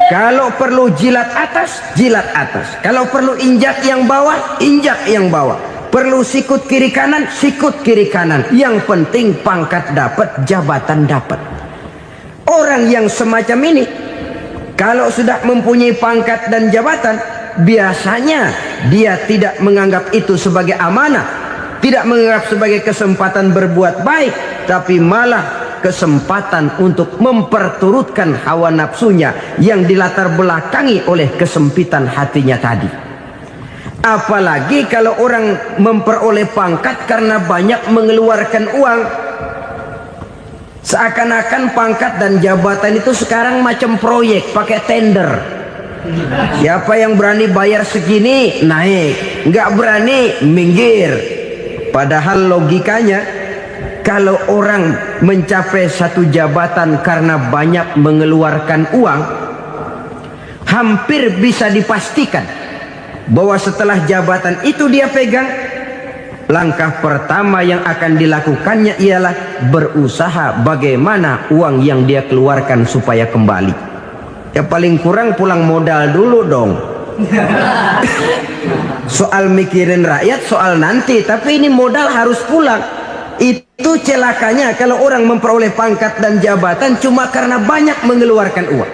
Kalau perlu jilat atas, jilat atas. Kalau perlu injak yang bawah, injak yang bawah. Perlu sikut kiri kanan, sikut kiri kanan. Yang penting pangkat dapat, jabatan dapat. Orang yang semacam ini, kalau sudah mempunyai pangkat dan jabatan, biasanya dia tidak menganggap itu sebagai amanah, tidak menganggap sebagai kesempatan berbuat baik, tapi malah kesempatan untuk memperturutkan hawa nafsunya yang dilatar belakangi oleh kesempitan hatinya tadi. Apalagi kalau orang memperoleh pangkat karena banyak mengeluarkan uang. Seakan-akan pangkat dan jabatan itu sekarang macam proyek, pakai tender. Siapa yang berani bayar segini naik, nggak berani minggir. Padahal logikanya, kalau orang mencapai satu jabatan karena banyak mengeluarkan uang, hampir bisa dipastikan bahwa setelah jabatan itu dia pegang, langkah pertama yang akan dilakukannya ialah berusaha bagaimana uang yang dia keluarkan supaya kembali. Ya paling kurang pulang modal dulu dong. Soal mikirin rakyat soal nanti, tapi ini modal harus pulang. Itu celakanya kalau orang memperoleh pangkat dan jabatan cuma karena banyak mengeluarkan uang.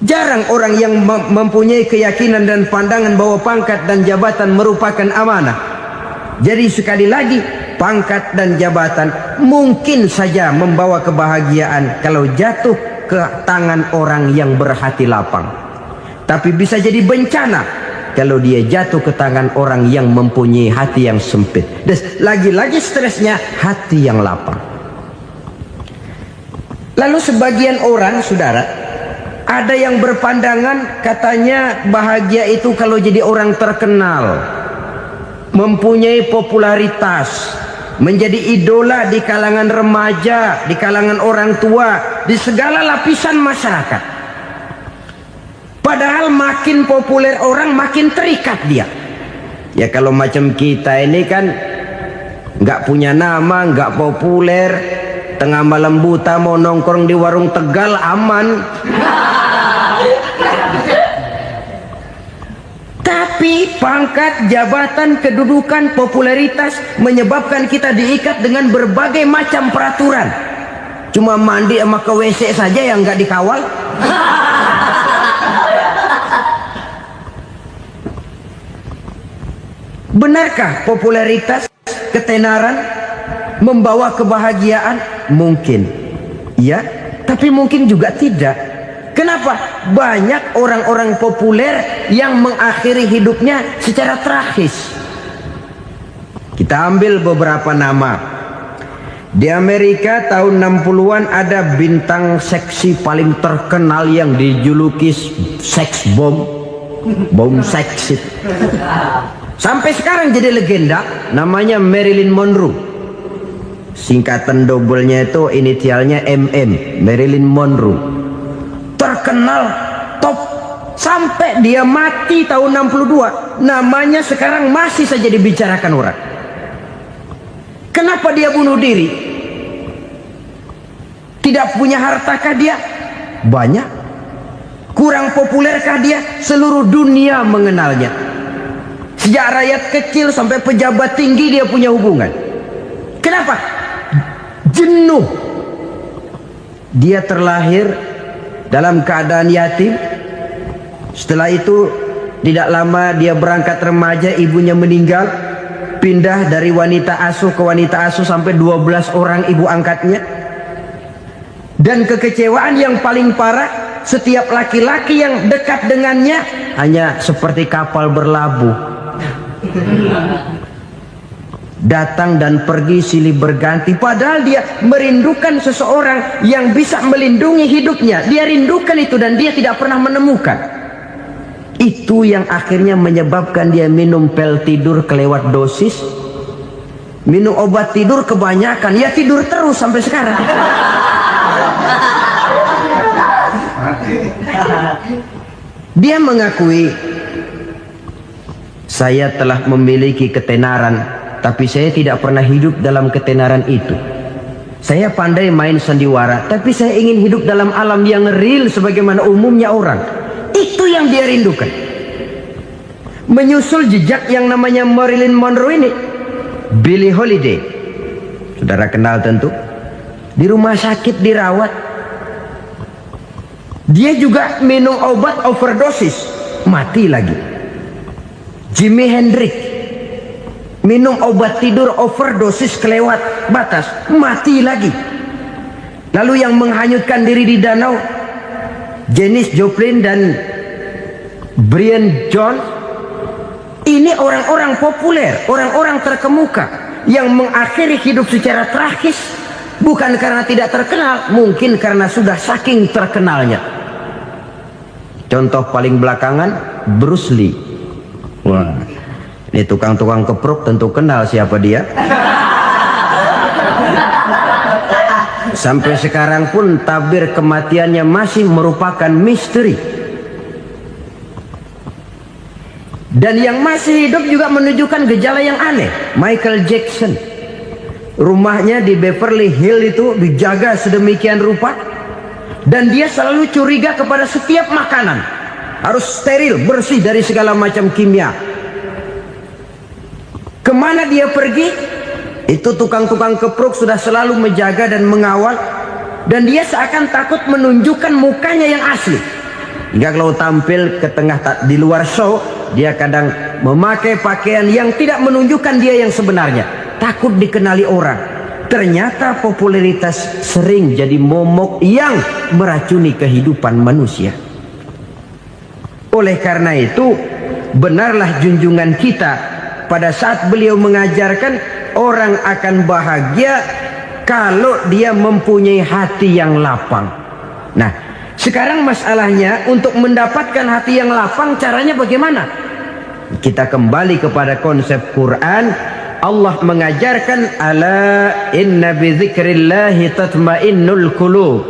Jarang orang yang mempunyai keyakinan dan pandangan bahwa pangkat dan jabatan merupakan amanah. Jadi sekali lagi, pangkat dan jabatan mungkin saja membawa kebahagiaan kalau jatuh ke tangan orang yang berhati lapang. Tapi bisa jadi bencana kalau dia jatuh ke tangan orang yang mempunyai hati yang sempit. Dan lagi-lagi stresnya hati yang lapang. Lalu sebagian orang, saudara, ada yang berpandangan katanya bahagia itu kalau jadi orang terkenal, mempunyai popularitas, menjadi idola di kalangan remaja, di kalangan orang tua, di segala lapisan masyarakat. Padahal makin populer orang makin terikat dia. Ya kalau macam kita ini kan nggak punya nama, nggak populer, tengah malam buta mau nongkrong di warung Tegal aman. Tapi pangkat, jabatan, kedudukan, popularitas menyebabkan kita diikat dengan berbagai macam peraturan. Cuma mandi sama ke WC saja yang nggak dikawal. Benarkah popularitas, ketenaran membawa kebahagiaan? Mungkin ya, tapi mungkin juga tidak. Kenapa? Banyak orang-orang populer yang mengakhiri hidupnya secara tragis. Kita ambil beberapa nama. Di Amerika tahun 60-an ada bintang seksi paling terkenal yang dijuluki seks bom. Bom seks. Sampai sekarang jadi legenda, namanya Marilyn Monroe. Singkatan doublenya itu inisialnya MM, Marilyn Monroe. Terkenal top sampai dia mati tahun 62, namanya sekarang masih saja dibicarakan orang. Kenapa dia bunuh diri? Tidak punya hartakah dia? Banyak. Kurang populerkah dia? Seluruh dunia mengenalnya. Sejak rakyat kecil sampai pejabat tinggi dia punya hubungan. Kenapa? Jenuh. Dia terlahir dalam keadaan yatim. Setelah itu tidak lama dia berangkat remaja, ibunya meninggal, pindah dari wanita asuh ke wanita asuh sampai 12 orang ibu angkatnya. Dan kekecewaan yang paling parah, setiap laki-laki yang dekat dengannya hanya seperti kapal berlabuh, datang dan pergi silih berganti. Padahal dia merindukan seseorang yang bisa melindungi hidupnya. Dia rindukan itu dan dia tidak pernah menemukan. Itu yang akhirnya menyebabkan dia minum pil tidur kelewat dosis, minum obat tidur kebanyakan, ya tidur terus sampai sekarang. Dia mengakui, saya telah memiliki ketenaran, tapi saya tidak pernah hidup dalam ketenaran itu. Saya pandai main sandiwara, tapi saya ingin hidup dalam alam yang real sebagaimana umumnya orang. Itu yang dia rindukan. Menyusul jejak yang namanya Marilyn Monroe ini, Billie Holiday, saudara kenal tentu. Di rumah sakit dirawat. Dia juga minum obat overdosis, mati lagi. Jimi Hendrix, minum obat tidur overdosis kelewat batas, mati lagi. Lalu yang menghanyutkan diri di danau, Janis Joplin dan Brian Jones, ini orang-orang populer, orang-orang terkemuka yang mengakhiri hidup secara tragis, bukan karena tidak terkenal, mungkin karena sudah saking terkenalnya. Contoh paling belakangan, Bruce Lee. Wah, ini tukang-tukang keprok tentu kenal siapa dia. Sampai sekarang pun tabir kematiannya masih merupakan misteri. Dan yang masih hidup juga menunjukkan gejala yang aneh. Michael Jackson, rumahnya di Beverly Hills itu dijaga sedemikian rupa, dan dia selalu curiga kepada setiap makanan harus steril, bersih dari segala macam kimia. Kemana dia pergi, itu tukang-tukang keprok sudah selalu menjaga dan mengawal, dan dia seakan takut menunjukkan mukanya yang asli. Hingga kalau tampil ke tengah di luar show, dia kadang memakai pakaian yang tidak menunjukkan dia yang sebenarnya, takut dikenali orang. Ternyata popularitas sering jadi momok yang meracuni kehidupan manusia. Oleh karena itu, benarlah junjungan kita pada saat beliau mengajarkan orang akan bahagia kalau dia mempunyai hati yang lapang. Nah, sekarang masalahnya untuk mendapatkan hati yang lapang, caranya bagaimana? Kita kembali kepada konsep Quran. Allah mengajarkan, ala inna bi dzikrillahi tatmainnul qulub.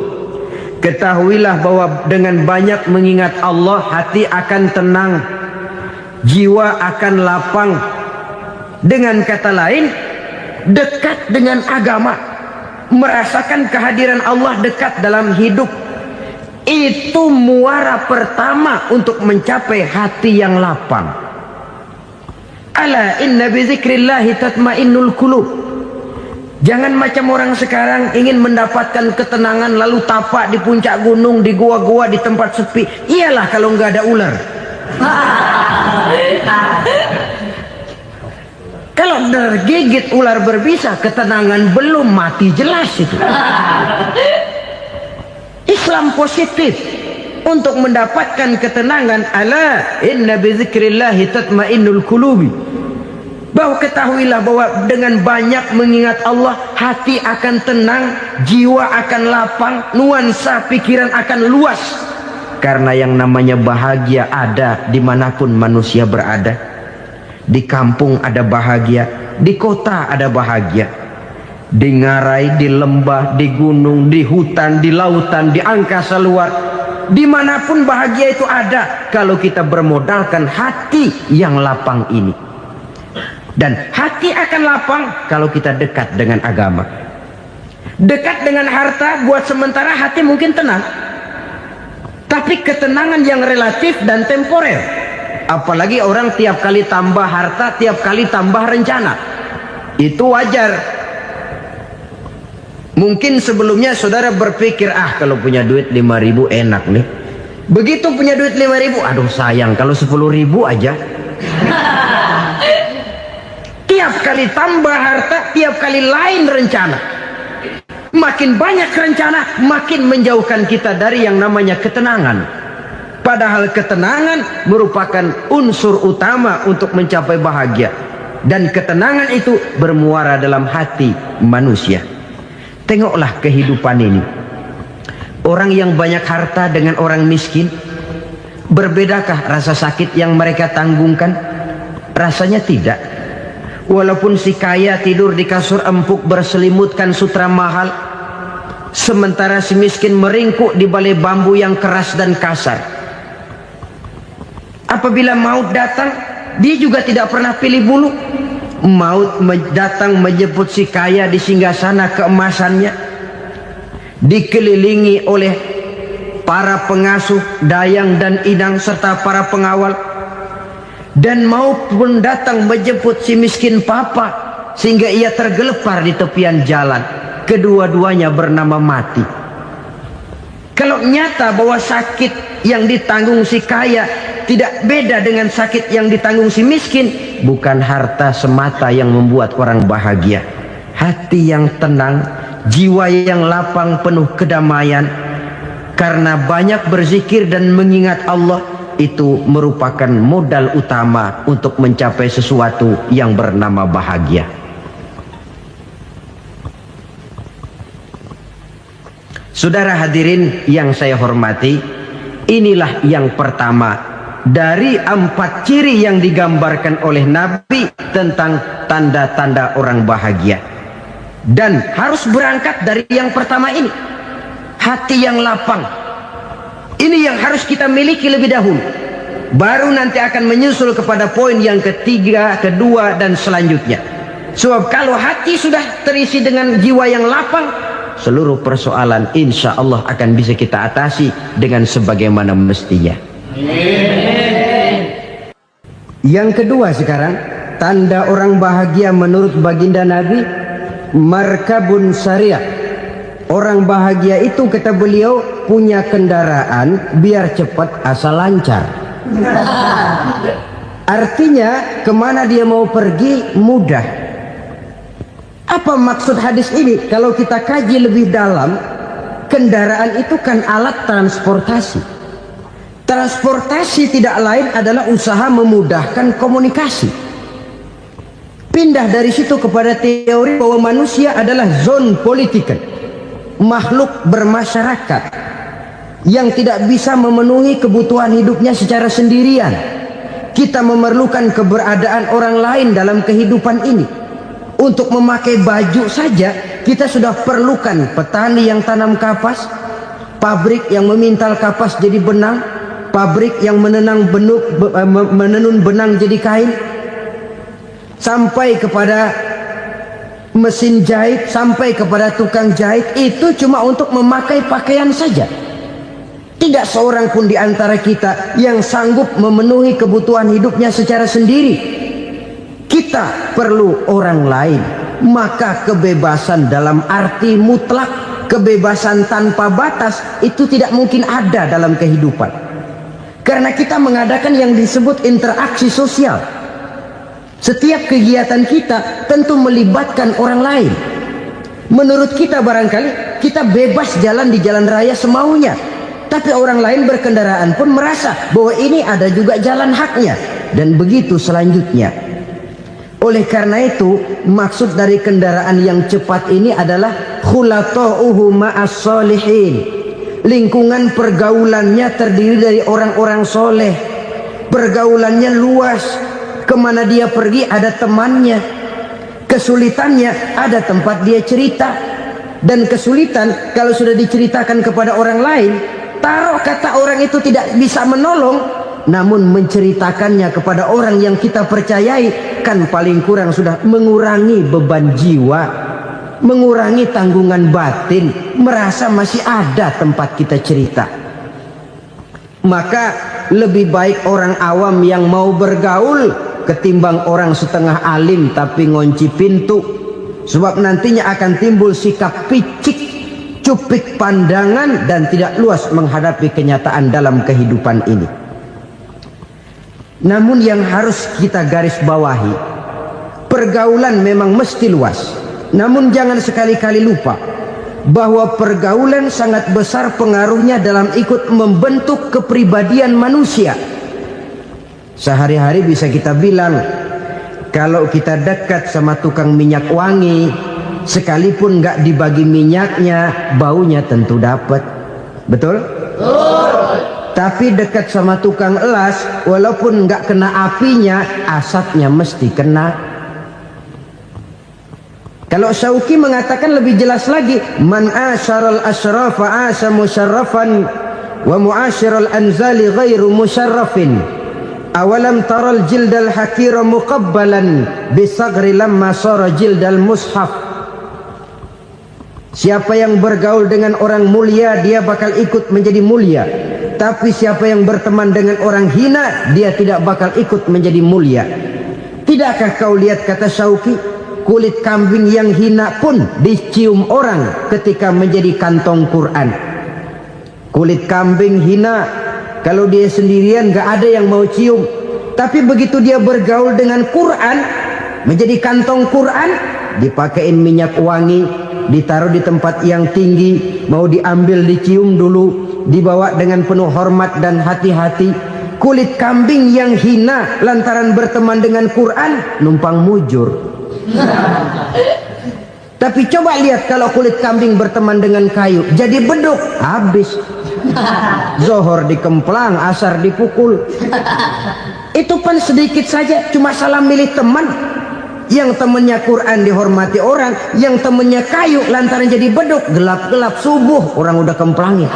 Ketahuilah bahwa dengan banyak mengingat Allah, hati akan tenang, jiwa akan lapang. Dengan kata lain, dekat dengan agama, merasakan kehadiran Allah dekat dalam hidup, itu muara pertama untuk mencapai hati yang lapang. Ala inna bi dzikrillahi tatmainnul qulub. Jangan macam orang sekarang ingin mendapatkan ketenangan lalu tapak di puncak gunung, di gua-gua, di tempat sepi. Iyalah kalau nggak ada ular. Kalau tergigit ular berbisa, ketenangan belum, mati jelas itu. Islam positif untuk mendapatkan ketenangan. Ala inna bi dzikrillahi tatmainnul qulubi. Bahwa ketahuilah bahwa dengan banyak mengingat Allah, hati akan tenang, jiwa akan lapang, nuansa pikiran akan luas. Karena yang namanya bahagia ada dimanapun manusia berada. Di kampung ada bahagia, di kota ada bahagia, di ngarai, di lembah, di gunung, di hutan, di lautan, di angkasa luar, dimanapun bahagia itu ada kalau kita bermodalkan hati yang lapang ini. Dan hati akan lapang kalau kita dekat dengan agama. Dekat dengan harta buat sementara hati mungkin tenang, tapi ketenangan yang relatif dan temporer. Apalagi orang tiap kali tambah harta, tiap kali tambah rencana, itu wajar. Mungkin sebelumnya saudara berpikir, kalau punya duit 5.000 enak nih. Begitu punya duit 5.000, aduh sayang kalau 10.000 aja. Tiap kali tambah harta, tiap kali lain rencana. Makin banyak rencana, makin menjauhkan kita dari yang namanya ketenangan. Padahal ketenangan merupakan unsur utama untuk mencapai bahagia. Dan ketenangan itu bermuara dalam hati manusia. Tengoklah kehidupan ini. Orang yang banyak harta dengan orang miskin, berbedakah rasa sakit yang mereka tanggungkan? Rasanya tidak. Walaupun si kaya tidur di kasur empuk berselimutkan sutra mahal, sementara si miskin meringkuk di balai bambu yang keras dan kasar. Apabila maut datang, dia juga tidak pernah pilih bulu. Maut datang menjemput si kaya di singgasana keemasannya, dikelilingi oleh para pengasuh, dayang dan inang serta para pengawal. Dan maut pun datang menjemput si miskin papa, sehingga ia tergelepar di tepian jalan. Kedua-duanya bernama mati. Kalau nyata bahwa sakit yang ditanggung si kaya tidak beda dengan sakit yang ditanggung si miskin, bukan harta semata yang membuat orang bahagia. Hati yang tenang, jiwa yang lapang penuh kedamaian karena banyak berzikir dan mengingat Allah, itu merupakan modal utama untuk mencapai sesuatu yang bernama bahagia. Saudara hadirin yang saya hormati, inilah yang pertama dari 4 ciri yang digambarkan oleh Nabi tentang tanda-tanda orang bahagia. Dan harus berangkat dari yang pertama ini, hati yang lapang. Ini yang harus kita miliki lebih dahulu, baru nanti akan menyusul kepada poin yang ketiga, kedua, dan selanjutnya. Sebab kalau hati sudah terisi dengan jiwa yang lapang, seluruh persoalan insya Allah akan bisa kita atasi dengan sebagaimana mestinya. Yang kedua sekarang, tanda orang bahagia menurut baginda Nabi, markabun syariah. Orang bahagia itu, kata beliau, punya kendaraan biar cepat asal lancar. Artinya kemana dia mau pergi mudah. Apa maksud hadis ini? Kalau kita kaji lebih dalam, kendaraan itu kan alat transportasi. Transportasi tidak lain adalah usaha memudahkan komunikasi. Pindah dari situ kepada teori bahwa manusia adalah zon political, makhluk bermasyarakat yang tidak bisa memenuhi kebutuhan hidupnya secara sendirian. Kita memerlukan keberadaan orang lain dalam kehidupan ini. Untuk memakai baju saja kita sudah perlukan petani yang tanam kapas, pabrik yang memintal kapas jadi benang, pabrik yang menenun benang jadi kain, sampai kepada mesin jahit, sampai kepada tukang jahit. Itu cuma untuk memakai pakaian saja. Tidak seorang pun di antara kita yang sanggup memenuhi kebutuhan hidupnya secara sendiri. Kita perlu orang lain. Maka kebebasan dalam arti mutlak, kebebasan tanpa batas, itu tidak mungkin ada dalam kehidupan. Karena kita mengadakan yang disebut interaksi sosial. Setiap kegiatan kita tentu melibatkan orang lain. Menurut kita barangkali kita bebas jalan di jalan raya semaunya, tapi orang lain berkendaraan pun merasa bahwa ini ada juga jalan haknya, dan begitu selanjutnya. Oleh karena itu, maksud dari kendaraan yang cepat ini adalah khulata'uhu ma'as solihin. Lingkungan pergaulannya terdiri dari orang-orang soleh. Pergaulannya luas. Kemana dia pergi ada temannya. Kesulitannya ada tempat dia cerita. Dan kesulitan kalau sudah diceritakan kepada orang lain, taruh kata orang itu tidak bisa menolong, namun menceritakannya kepada orang yang kita percayai, kan paling kurang sudah mengurangi beban jiwa, mengurangi tanggungan batin, merasa masih ada tempat kita cerita. Maka lebih baik orang awam yang mau bergaul ketimbang orang setengah alim tapi ngunci pintu. Sebab nantinya akan timbul sikap picik, cupik pandangan, dan tidak luas menghadapi kenyataan dalam kehidupan ini. Namun yang harus kita garis bawahi, pergaulan memang mesti luas. Namun jangan sekali-kali lupa bahwa pergaulan sangat besar pengaruhnya dalam ikut membentuk kepribadian manusia. Sehari-hari bisa kita bilang, kalau kita dekat sama tukang minyak wangi, sekalipun nggak dibagi minyaknya, baunya tentu dapat. Betul? Tapi dekat sama tukang elas, walaupun nggak kena apinya, asapnya mesti kena. Kalau Syauqi mengatakan lebih jelas lagi, man asyaral asyrafa asa musyarrafan wa muasyiral anzali ghairu musyarrafin. Awalam taral jildal hakira muqabbalan bisagri lamma sara jildal mushaf. Siapa yang bergaul dengan orang mulia, dia bakal ikut menjadi mulia. Tapi siapa yang berteman dengan orang hina, dia tidak bakal ikut menjadi mulia. Tidakkah kau lihat, kata Syauqi, kulit kambing yang hina pun dicium orang ketika menjadi kantong Quran. Kulit kambing hina, kalau dia sendirian gak ada yang mau cium. Tapi begitu dia bergaul dengan Quran, menjadi kantong Quran, dipakein minyak wangi, ditaruh di tempat yang tinggi, mau diambil dicium dulu, dibawa dengan penuh hormat dan hati-hati. Kulit kambing yang hina lantaran berteman dengan Quran, numpang mujur. Tapi coba lihat kalau kulit kambing berteman dengan kayu, jadi beduk, habis. Zohor dikemplang, asar dipukul. Itu pun sedikit saja, cuma salah milih teman. Yang temannya Quran dihormati orang, yang temannya kayu lantaran jadi beduk, gelap-gelap subuh orang udah kemplangin.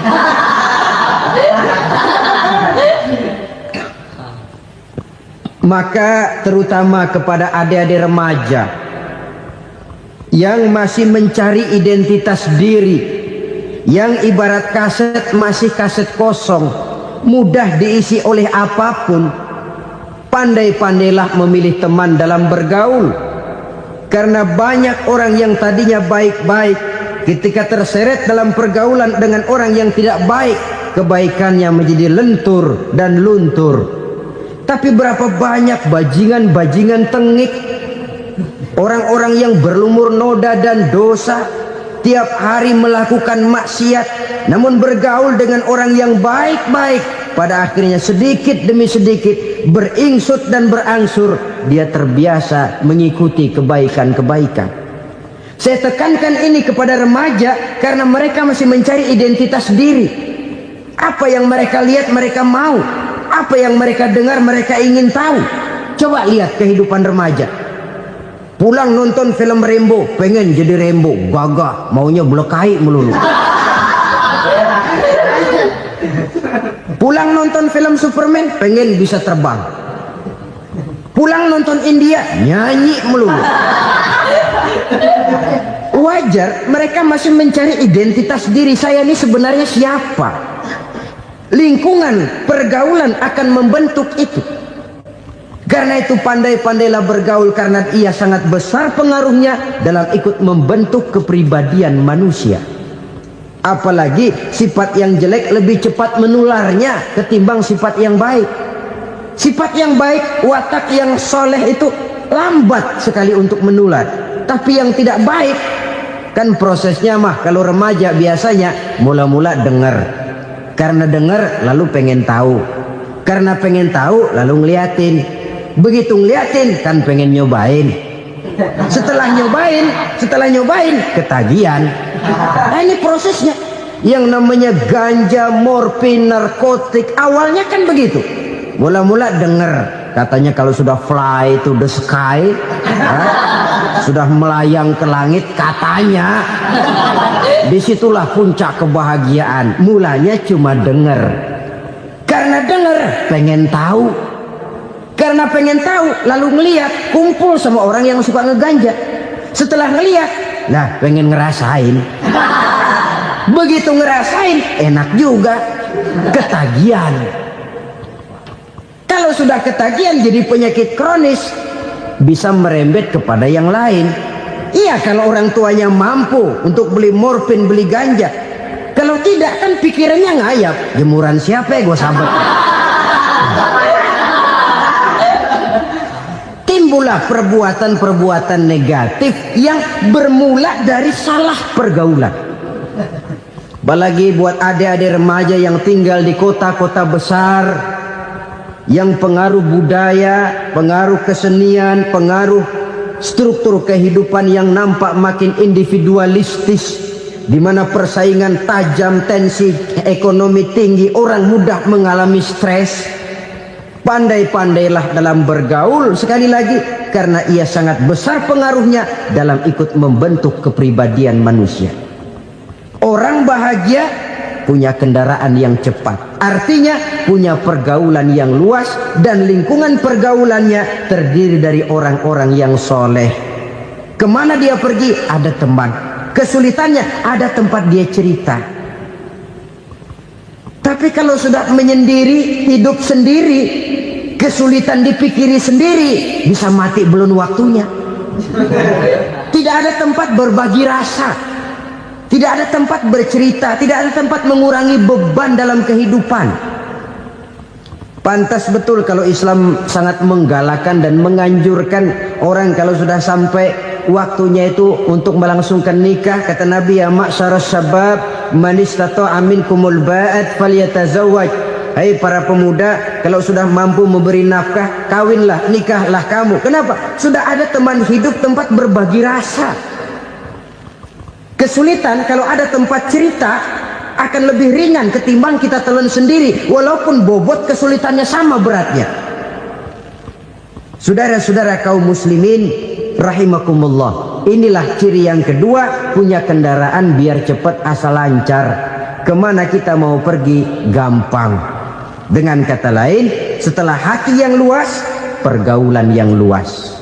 Maka terutama kepada adik-adik remaja yang masih mencari identitas diri, yang ibarat kaset masih kaset kosong, mudah diisi oleh apapun, pandai-pandailah memilih teman dalam bergaul. Karena banyak orang yang tadinya baik-baik, ketika terseret dalam pergaulan dengan orang yang tidak baik, kebaikannya menjadi lentur dan luntur. Tapi berapa banyak bajingan-bajingan tengik, orang-orang yang berlumur noda dan dosa, tiap hari melakukan maksiat, namun bergaul dengan orang yang baik-baik, pada akhirnya sedikit demi sedikit beringsut dan berangsur dia terbiasa mengikuti kebaikan-kebaikan. Saya tekankan ini kepada remaja karena mereka masih mencari identitas diri. Apa yang mereka lihat mereka mau, apa yang mereka dengar mereka ingin tahu. Coba lihat kehidupan remaja. Pulang nonton film Rambo, pengen jadi Rambo, gagah, maunya belekai melulu. Pulang nonton film Superman, pengen bisa terbang. Pulang nonton India, nyanyi melulu. Wajar, mereka masih mencari identitas diri. Saya ini sebenarnya siapa? Lingkungan, pergaulan akan membentuk itu. Karena itu pandai-pandailah bergaul, karena ia sangat besar pengaruhnya dalam ikut membentuk kepribadian manusia. Apalagi sifat yang jelek lebih cepat menularnya ketimbang sifat yang baik. Sifat yang baik, watak yang soleh itu lambat sekali untuk menular. Tapi yang tidak baik, kan prosesnya mah kalau remaja biasanya mula-mula dengar. Karena dengar lalu pengen tahu. Karena pengen tahu lalu ngeliatin. Begitu ngeliatin kan pengen nyobain. Setelah nyobain ketagihan. Nah, ini prosesnya. Yang namanya ganja, morfin, narkotik, awalnya kan begitu. Mula-mula dengar, katanya kalau sudah fly to the sky, sudah melayang ke langit, katanya disitulah puncak kebahagiaan. Mulanya cuma dengar. Karena dengar pengen tahu. Karena pengen tahu lalu ngeliat, kumpul sama orang yang suka ngeganja. Setelah ngeliat, nah pengen ngerasain. Begitu ngerasain enak juga, ketagihan. Kalau sudah ketagihan jadi penyakit kronis, bisa merembet kepada yang lain. Iya, kalau orang tuanya mampu untuk beli morfin, beli ganja. Kalau tidak kan pikirannya ngayap, jemuran siapa ya gue sabet. Timbullah perbuatan-perbuatan negatif yang bermula dari salah pergaulan. Apalagi buat adik-adik remaja yang tinggal di kota-kota besar, yang pengaruh budaya, pengaruh kesenian, pengaruh struktur kehidupan yang nampak makin individualistis, di mana persaingan tajam, tensi ekonomi tinggi, orang mudah mengalami stres. Pandai-pandailah dalam bergaul, sekali lagi, karena ia sangat besar pengaruhnya dalam ikut membentuk kepribadian manusia. Orang bahagia punya kendaraan yang cepat, artinya punya pergaulan yang luas, dan lingkungan pergaulannya terdiri dari orang-orang yang soleh. Kemana dia pergi ada teman, kesulitannya ada tempat dia cerita. Tapi kalau sudah menyendiri, hidup sendiri, kesulitan dipikiri sendiri, bisa mati belum waktunya. Tidak ada tempat berbagi rasa, tidak ada tempat bercerita, tidak ada tempat mengurangi beban dalam kehidupan. Pantas betul kalau Islam sangat menggalakkan dan menganjurkan orang kalau sudah sampai waktunya itu untuk melangsungkan nikah. Kata Nabi, ya ma'syaras syabab man istata'a minkumul ba'at falyatazawwaj. Hai para pemuda, kalau sudah mampu memberi nafkah, kawinlah, nikahlah kamu. Kenapa? Sudah ada teman hidup, tempat berbagi rasa. Kesulitan kalau ada tempat cerita akan lebih ringan ketimbang kita telan sendiri, walaupun bobot kesulitannya sama beratnya. Saudara-saudara kaum muslimin rahimakumullah, inilah ciri yang kedua, punya kendaraan biar cepat asal lancar. Kemana kita mau pergi gampang. Dengan kata lain, setelah hati yang luas, pergaulan yang luas.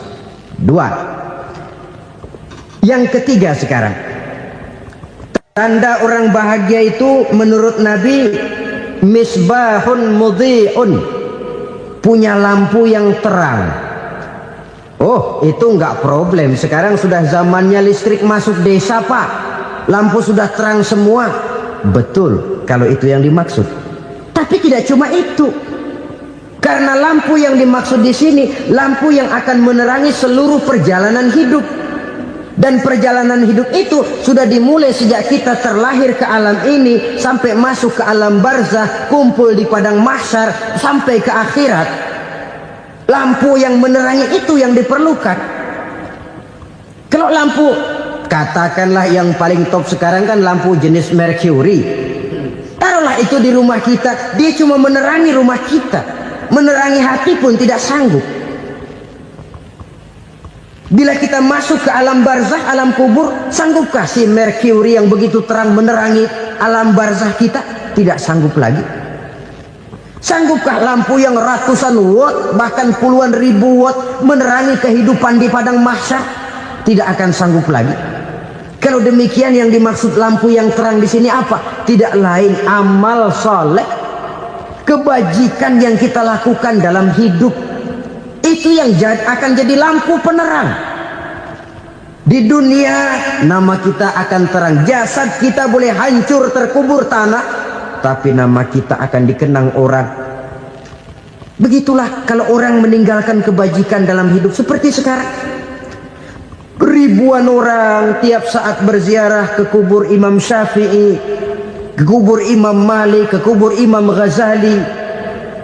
Dua. Yang ketiga sekarang, tanda orang bahagia itu menurut Nabi, misbahun mudhi'un, punya lampu yang terang. Oh, itu enggak problem. Sekarang sudah zamannya listrik masuk desa, Pak. Lampu sudah terang semua. Betul, kalau itu yang dimaksud. Tapi tidak cuma itu. Karena lampu yang dimaksud di sini, lampu yang akan menerangi seluruh perjalanan hidup. Dan perjalanan hidup itu sudah dimulai sejak kita terlahir ke alam ini sampai masuk ke alam barzah, kumpul di padang mahsyar sampai ke akhirat. Lampu yang menerangi itu yang diperlukan. Kalau lampu, katakanlah yang paling top sekarang kan lampu jenis Mercury. Taruhlah itu di rumah kita, dia cuma menerangi rumah kita, menerangi hati pun tidak sanggup. Bila kita masuk ke alam barzah, alam kubur, sanggupkah si Mercury yang begitu terang menerangi alam barzah kita? Tidak sanggup lagi. Sanggupkah lampu yang ratusan watt, bahkan puluhan ribu watt menerangi kehidupan di padang mahsyar? Tidak akan sanggup lagi. Kalau demikian, yang dimaksud lampu yang terang di sini apa? Tidak lain amal soleh, kebajikan yang kita lakukan dalam hidup. Itu yang akan jadi lampu penerang. Di dunia nama kita akan terang. Jasad kita boleh hancur terkubur tanah, tapi nama kita akan dikenang orang. Begitulah kalau orang meninggalkan kebajikan dalam hidup seperti sekarang. Ribuan orang tiap saat berziarah ke kubur Imam Syafi'i, ke kubur Imam Malik, ke kubur Imam Ghazali,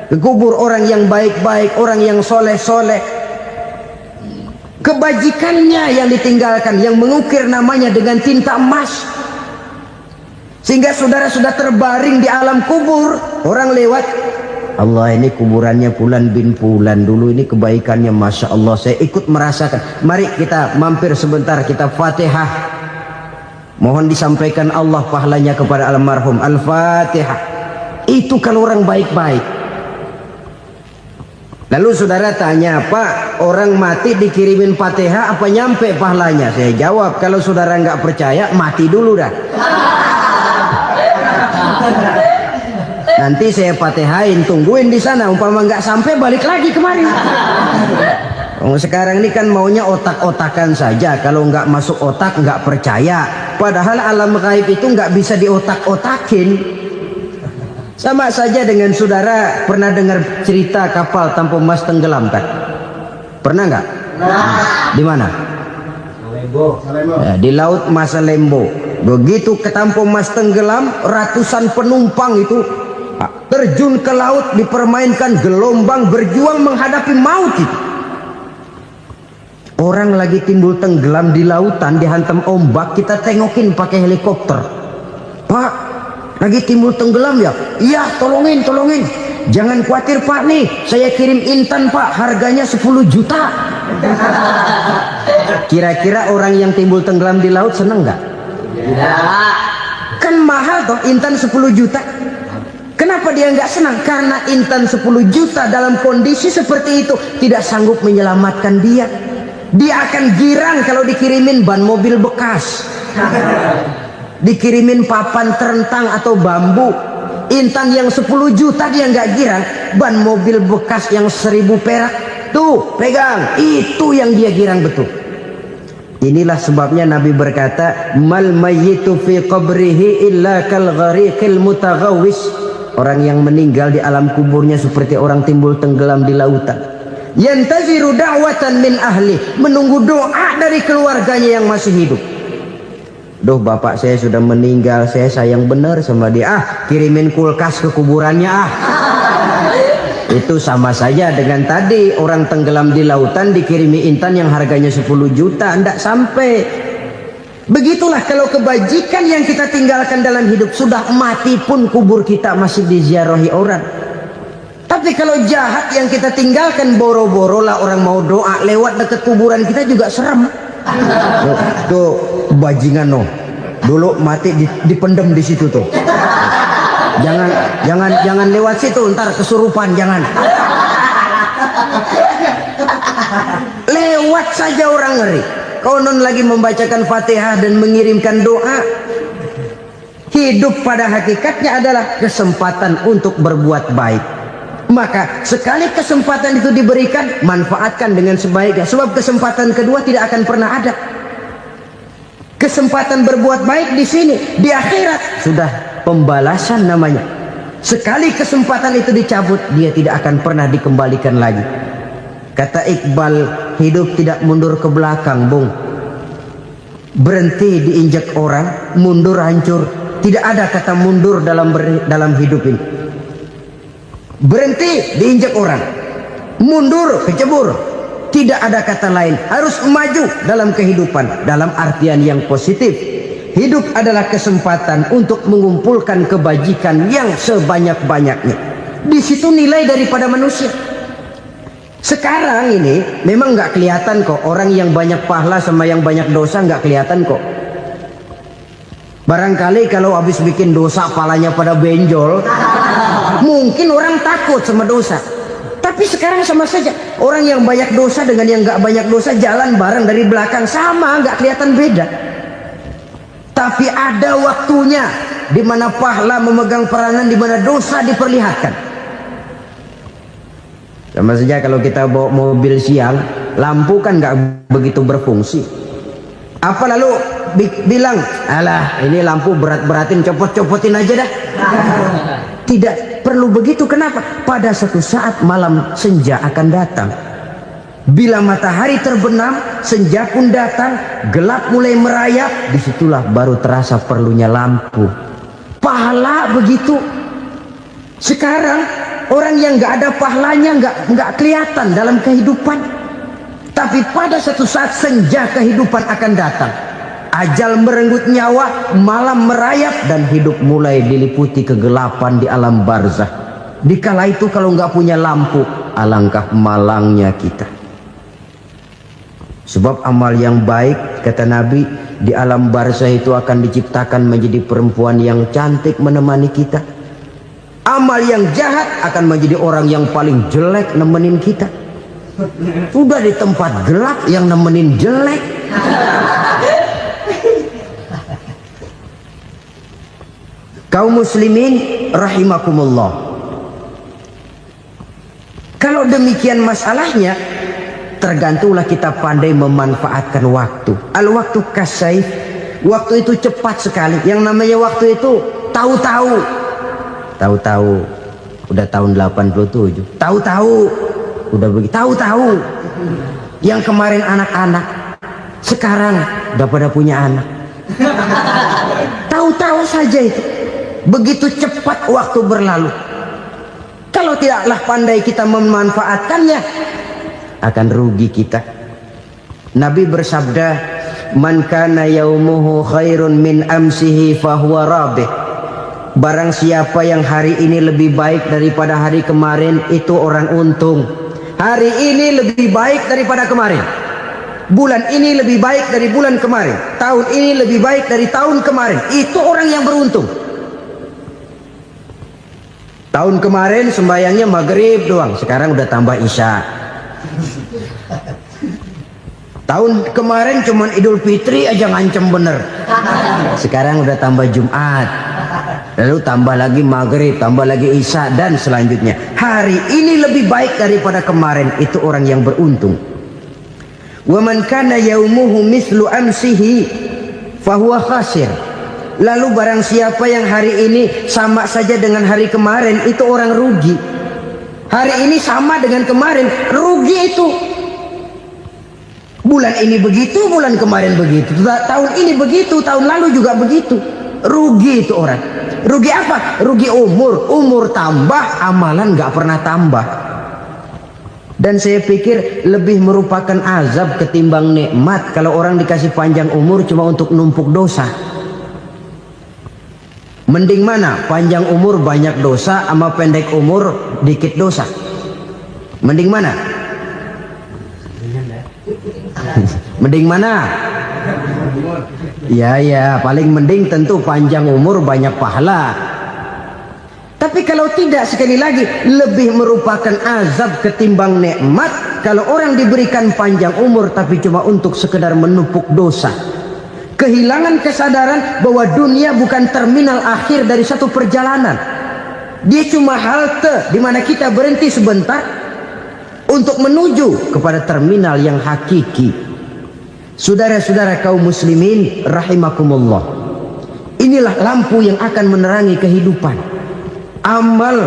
ke kubur orang yang baik-baik, orang yang soleh-soleh. Kebajikannya yang ditinggalkan, yang mengukir namanya dengan tinta emas. Sehingga saudara sudah terbaring di alam kubur, orang lewat, Allah, ini kuburannya Fulan bin Fulan, dulu ini kebaikannya Masya Allah, saya ikut merasakan. Mari kita mampir sebentar, kita Fatihah. Mohon disampaikan Allah pahalanya kepada almarhum. Al-Fatihah. Itu kalau orang baik-baik. Lalu saudara tanya, Pak, orang mati dikirimin Fatihah apa nyampe pahalanya? Saya jawab, kalau saudara nggak percaya, mati dulu dah. Nanti saya Fatihain, tungguin di sana. Umpama nggak sampai, balik lagi kemari. Sekarang ini kan maunya otak-otakan saja. Kalau nggak masuk otak, nggak percaya. Padahal alam gaib itu nggak bisa diotak-otakin. Sama saja dengan saudara pernah dengar cerita kapal Tampu Mas tenggelam kan? Pernah nggak? Di mana? Ya, di laut Masalembo. Begitu ke Tampu Mas tenggelam, ratusan penumpang itu terjun ke laut, dipermainkan gelombang, berjuang menghadapi maut itu. Orang lagi timbul tenggelam di lautan, dihantam ombak, kita tengokin pakai helikopter. Pak, lagi timbul tenggelam ya? Iya, tolongin. Jangan khawatir Pak, nih saya kirim intan Pak, harganya 10 juta. Kira-kira orang yang timbul tenggelam di laut seneng nggak? Kan mahal toh intan 10 juta. Kenapa dia nggak senang? Karena intan 10 juta dalam kondisi seperti itu tidak sanggup menyelamatkan dia. Dia akan girang kalau dikirimin ban mobil bekas, dikirimin papan terentang atau bambu. Intan yang 10 juta dia nggak girang. Ban mobil bekas yang 1000 perak, tuh pegang, itu yang dia girang betul. Inilah sebabnya Nabi berkata, mal mayyitu fi qabrihi illa kal ghariqil mutaghawwis. Orang yang meninggal di alam kuburnya seperti orang timbul tenggelam di lautan. Yantaziru da'watan min ahli, menunggu doa dari keluarganya yang masih hidup. Duh, bapak saya sudah meninggal, saya sayang benar sama dia. Kirimin kulkas ke kuburannya Itu sama saja dengan tadi orang tenggelam di lautan dikirimi intan yang harganya 10 juta, ndak sampai. Begitulah kalau kebajikan yang kita tinggalkan dalam hidup, sudah mati pun kubur kita masih diziarahi orang. Tapi kalau jahat yang kita tinggalkan, boro-boro lah orang mau doa lewat dekat kuburan kita juga serem. Tuh bajingan no, dulu mati dipendem di situ tuh. Jangan lewat situ, ntar kesurupan, jangan. Lewat saja orang ngeri. Konon lagi membacakan Fatihah dan mengirimkan doa. Hidup pada hakikatnya adalah kesempatan untuk berbuat baik. Maka sekali kesempatan itu diberikan, manfaatkan dengan sebaiknya. Sebab kesempatan kedua tidak akan pernah ada. Kesempatan berbuat baik di sini, di akhirat sudah pembalasan namanya. Sekali kesempatan itu dicabut, dia tidak akan pernah dikembalikan lagi. Kata Iqbal, hidup tidak mundur ke belakang, Bung. Berhenti diinjak orang, mundur hancur. Tidak ada kata mundur dalam hidup ini. Berhenti diinjak orang, mundur kecebur. Tidak ada kata lain. Harus maju dalam kehidupan, dalam artian yang positif. Hidup adalah kesempatan untuk mengumpulkan kebajikan yang sebanyak-banyaknya. Di situ nilai daripada manusia. Sekarang ini memang nggak kelihatan kok, orang yang banyak pahala sama yang banyak dosa nggak kelihatan kok. Barangkali kalau habis bikin dosa palanya pada benjol, mungkin orang takut sama dosa. Tapi sekarang sama saja, orang yang banyak dosa dengan yang nggak banyak dosa jalan bareng dari belakang, sama, nggak kelihatan beda. Tapi ada waktunya di mana pahala memegang peranan, di mana dosa diperlihatkan. Sama saja kalau kita bawa mobil siang, lampu kan nggak begitu berfungsi. Apa lalu bilang, alah ini lampu berat-beratin, copot-copotin aja dah. Tidak perlu begitu. Kenapa? Pada suatu saat malam senja akan datang. Bila matahari terbenam, senja pun datang, gelap mulai merayap, disitulah baru terasa perlunya lampu. Pahala begitu. Sekarang orang yang nggak ada pahalanya nggak kelihatan dalam kehidupan. Tapi pada suatu saat senja kehidupan akan datang. Ajal merenggut nyawa, malam merayap, dan hidup mulai diliputi kegelapan di alam barzah. Dikala itu kalau nggak punya lampu, alangkah malangnya kita. Sebab amal yang baik, kata Nabi, di alam barzah itu akan diciptakan menjadi perempuan yang cantik menemani kita. Amal yang jahat akan menjadi orang yang paling jelek nemenin kita. Sudah di tempat gelap yang nemenin jelek. Kaum muslimin rahimakumullah. Kalau demikian masalahnya, tergantunglah kita pandai memanfaatkan waktu. Al-waktu kasayf, waktu itu cepat sekali. Yang namanya waktu itu tahu-tahu. Tahu-tahu udah tahun 87. Tahu-tahu udah begitu. Tahu-tahu yang kemarin anak-anak, sekarang udah pada punya anak. Tahu-tahu saja itu. Begitu cepat waktu berlalu. Kalau tidaklah pandai kita memanfaatkannya, akan rugi kita. Nabi bersabda, man kana yaumuhu khairun min amsihi fahuwa rabih. Barang siapa yang hari ini lebih baik daripada hari kemarin, itu orang untung. Hari ini lebih baik daripada kemarin. Bulan ini lebih baik dari bulan kemarin. Tahun ini lebih baik dari tahun kemarin. Itu orang yang beruntung. Tahun kemarin sembayangnya maghrib doang, sekarang udah tambah isya. Tahun kemarin cuman Idul Fitri aja ngancem bener, sekarang udah tambah Jumat, lalu tambah lagi maghrib, tambah lagi isya, dan selanjutnya. Hari ini lebih baik daripada kemarin, itu orang yang beruntung. Wa man kana yaumuhu mislu amsihi fahuwa khasir. Lalu barang siapa yang hari ini sama saja dengan hari kemarin, itu orang rugi. Hari ini sama dengan kemarin, rugi itu. Bulan ini begitu, bulan kemarin begitu, tahun ini begitu, tahun lalu juga begitu. Rugi itu orang. Rugi apa? Rugi umur. Umur tambah, amalan gak pernah tambah. Dan saya pikir lebih merupakan azab ketimbang nikmat kalau orang dikasih panjang umur cuma untuk numpuk dosa. Mending mana? Panjang umur banyak dosa sama pendek umur dikit dosa? Mending mana? Mending mana? Ya, paling mending tentu panjang umur banyak pahala. Tapi kalau tidak, sekali lagi, lebih merupakan azab ketimbang nikmat kalau orang diberikan panjang umur tapi cuma untuk sekedar menumpuk dosa. Kehilangan kesadaran bahwa dunia bukan terminal akhir dari satu perjalanan. Dia cuma halte di mana kita berhenti sebentar untuk menuju kepada terminal yang hakiki. Saudara-saudara kaum muslimin rahimakumullah. Inilah lampu yang akan menerangi kehidupan. Amal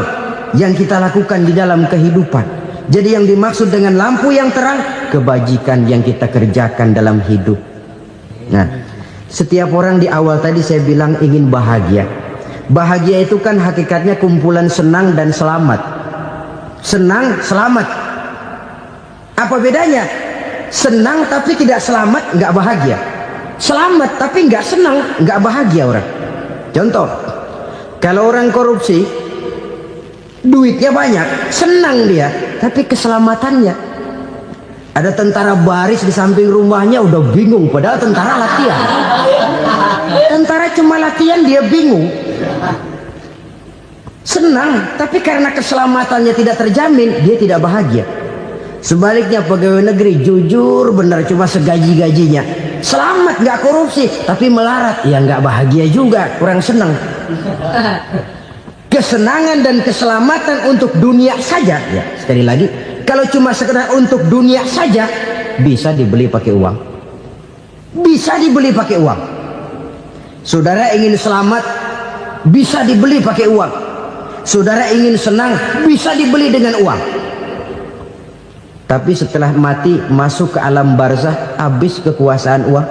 yang kita lakukan di dalam kehidupan. Jadi yang dimaksud dengan lampu yang terang, kebajikan yang kita kerjakan dalam hidup. Nah, setiap orang di awal tadi saya bilang ingin bahagia. Bahagia itu kan hakikatnya kumpulan senang dan selamat. Senang, selamat. Apa bedanya? Senang tapi tidak selamat, nggak bahagia. Selamat tapi nggak senang, nggak bahagia orang. Contoh, kalau orang korupsi, duitnya banyak, senang dia, tapi keselamatannya. Ada tentara baris di samping rumahnya udah bingung, padahal tentara latihan. Tentara cuma latihan, dia bingung. Senang, tapi karena keselamatannya tidak terjamin, dia tidak bahagia. Sebaliknya pegawai negeri jujur benar, cuma segaji-gajinya. Selamat, nggak korupsi, tapi melarat, ya nggak bahagia juga, kurang senang. Kesenangan dan keselamatan untuk dunia saja, ya sekali lagi, kalau cuma sekedar untuk dunia saja, bisa dibeli pakai uang. Bisa dibeli pakai uang. Saudara ingin selamat, bisa dibeli pakai uang. Saudara ingin senang, bisa dibeli dengan uang. Tapi setelah mati, masuk ke alam barzah, habis kekuasaan uang.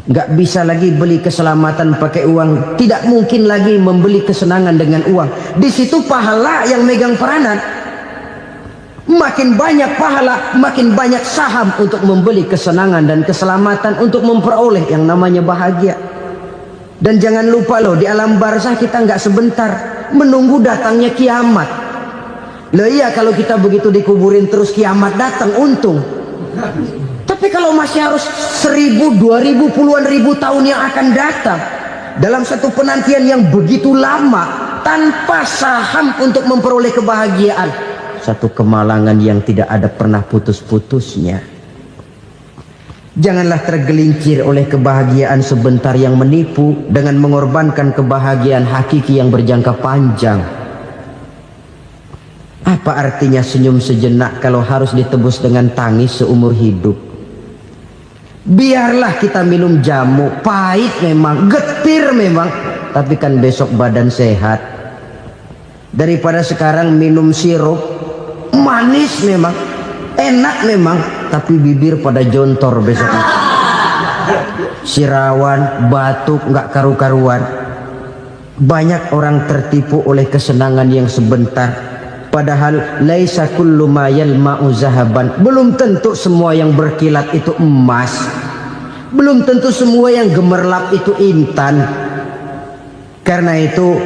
Nggak bisa lagi beli keselamatan pakai uang. Tidak mungkin lagi membeli kesenangan dengan uang. Di situ pahala yang megang peranan. Makin banyak pahala, makin banyak saham untuk membeli kesenangan dan keselamatan, untuk memperoleh yang namanya bahagia. Dan jangan lupa loh, di alam barzah kita nggak sebentar, menunggu datangnya kiamat. Loh iya, kalau kita begitu dikuburin terus kiamat datang, untung. Tapi kalau masih harus 1000, 2000, puluhan ribu tahun yang akan datang, dalam satu penantian yang begitu lama, tanpa saham untuk memperoleh kebahagiaan, satu kemalangan yang tidak ada pernah putus-putusnya. Janganlah tergelincir oleh kebahagiaan sebentar yang menipu dengan mengorbankan kebahagiaan hakiki yang berjangka panjang. Apa artinya senyum sejenak kalau harus ditebus dengan tangis seumur hidup? Biarlah kita minum jamu, pahit memang, getir memang, tapi kan besok badan sehat. Daripada sekarang minum sirup, manis memang, enak memang, tapi bibir pada jontor besok. Sirawan, batuk, nggak karu-karuan. Banyak orang tertipu oleh kesenangan yang sebentar. Padahal laisa kullu ma yalma'u zahaban. Belum tentu semua yang berkilat itu emas. Belum tentu semua yang gemerlap itu intan. Karena itu,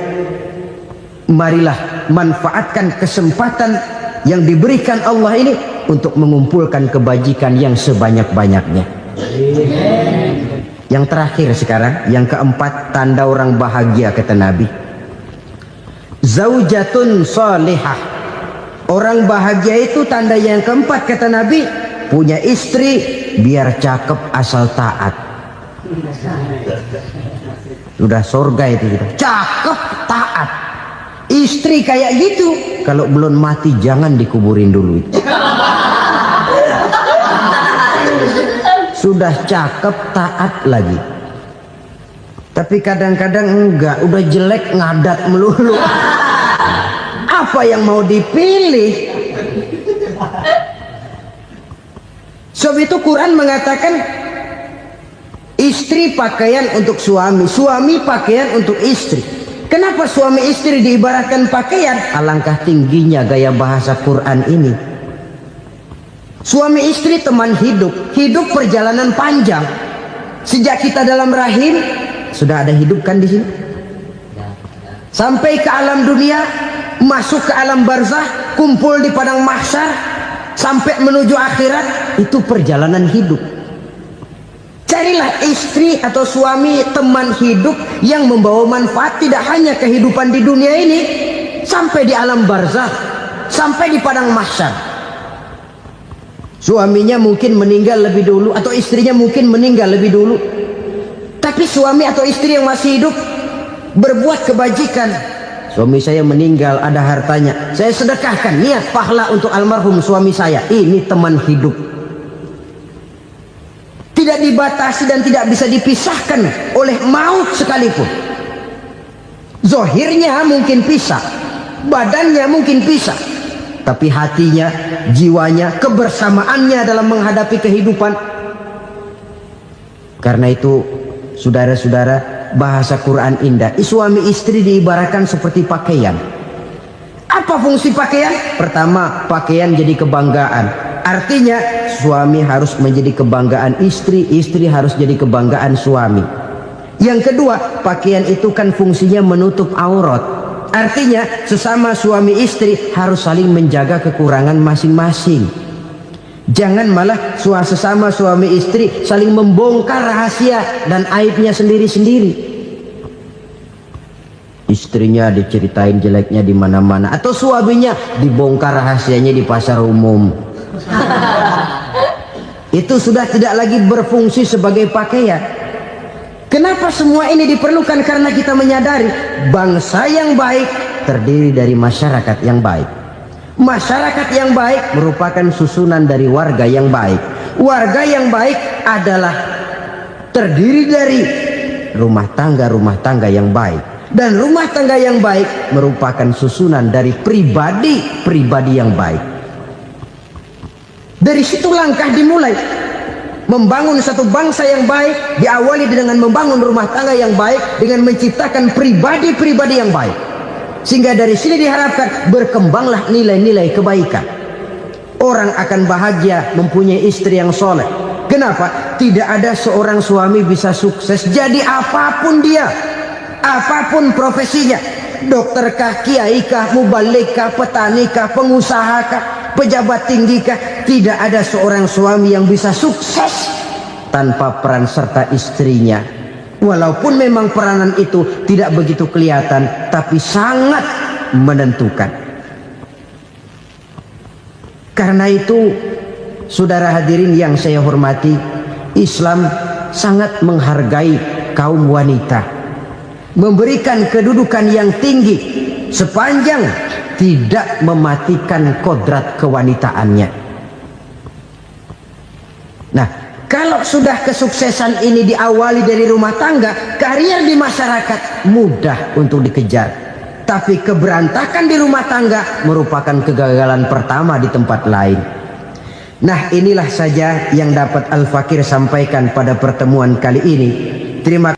marilah manfaatkan kesempatan yang diberikan Allah ini untuk mengumpulkan kebajikan yang sebanyak-banyaknya. Yang terakhir sekarang, yang keempat, tanda orang bahagia kata Nabi. Zaujatun salihah. Orang bahagia itu tanda yang keempat kata Nabi, punya istri biar cakep asal taat. Sudah surga itu kita. Cakep taat. Istri kayak gitu, kalau belum mati jangan dikuburin dulu. Sudah cakep taat lagi. Tapi kadang-kadang enggak, udah jelek ngadat melulu. Apa yang mau dipilih? Sebab itu Quran mengatakan istri pakaian untuk suami, suami pakaian untuk istri. Kenapa suami istri diibaratkan pakaian? Alangkah tingginya gaya bahasa Quran ini. Suami istri teman hidup, hidup perjalanan panjang. Sejak kita dalam rahim sudah ada hidup kan di sini. Sampai ke alam dunia, masuk ke alam barzah, kumpul di padang mahsyar, sampai menuju akhirat, itu perjalanan hidup. Carilah istri atau suami teman hidup yang membawa manfaat tidak hanya kehidupan di dunia ini, sampai di alam barzah, sampai di padang mahsyar. Suaminya mungkin meninggal lebih dulu atau istrinya mungkin meninggal lebih dulu, tapi suami atau istri yang masih hidup berbuat kebajikan. Suami saya meninggal, ada hartanya, saya sedekahkan, niat pahala untuk almarhum suami saya. Ini teman hidup, tidak dibatasi dan tidak bisa dipisahkan oleh maut sekalipun. Zohirnya mungkin pisah, badannya mungkin pisah, tapi hatinya, jiwanya, kebersamaannya dalam menghadapi kehidupan. Karena itu saudara-saudara, bahasa Quran indah. Suami istri diibaratkan seperti pakaian. Apa fungsi pakaian? Pertama, pakaian jadi kebanggaan. Artinya suami harus menjadi kebanggaan istri, istri harus jadi kebanggaan suami. Yang kedua, pakaian itu kan fungsinya menutup aurat. Artinya sesama suami istri harus saling menjaga kekurangan masing-masing. Jangan malah sesama suami istri saling membongkar rahasia dan aibnya sendiri-sendiri. Istrinya diceritain jeleknya di mana-mana, atau suaminya dibongkar rahasianya di pasar umum. Itu sudah tidak lagi berfungsi sebagai pakaian. Kenapa semua ini diperlukan? Karena kita menyadari bangsa yang baik terdiri dari masyarakat yang baik. Masyarakat yang baik merupakan susunan dari warga yang baik. Warga yang baik adalah terdiri dari rumah tangga yang baik. Dan rumah tangga yang baik merupakan susunan dari pribadi yang baik. Dari situ langkah dimulai. Membangun satu bangsa yang baik diawali dengan membangun rumah tangga yang baik, dengan menciptakan pribadi-pribadi yang baik. Sehingga dari sini diharapkan berkembanglah nilai-nilai kebaikan. Orang akan bahagia mempunyai istri yang soleh. Kenapa? Tidak ada seorang suami bisa sukses jadi apapun dia, apapun profesinya. Dokterkah, kiaikah, mubalikah, petanikah, pengusahakah, pejabat tinggikah, tidak ada seorang suami yang bisa sukses tanpa peran serta istrinya. Walaupun memang peranan itu tidak begitu kelihatan, tapi sangat menentukan. Karena itu, saudara hadirin yang saya hormati, Islam sangat menghargai kaum wanita, memberikan kedudukan yang tinggi sepanjang tidak mematikan kodrat kewanitaannya. Nah, kalau sudah kesuksesan ini diawali dari rumah tangga, karier di masyarakat mudah untuk dikejar. Tapi keberantakan di rumah tangga merupakan kegagalan pertama di tempat lain. Nah, inilah saja yang dapat Al-Fakir sampaikan pada pertemuan kali ini. Terima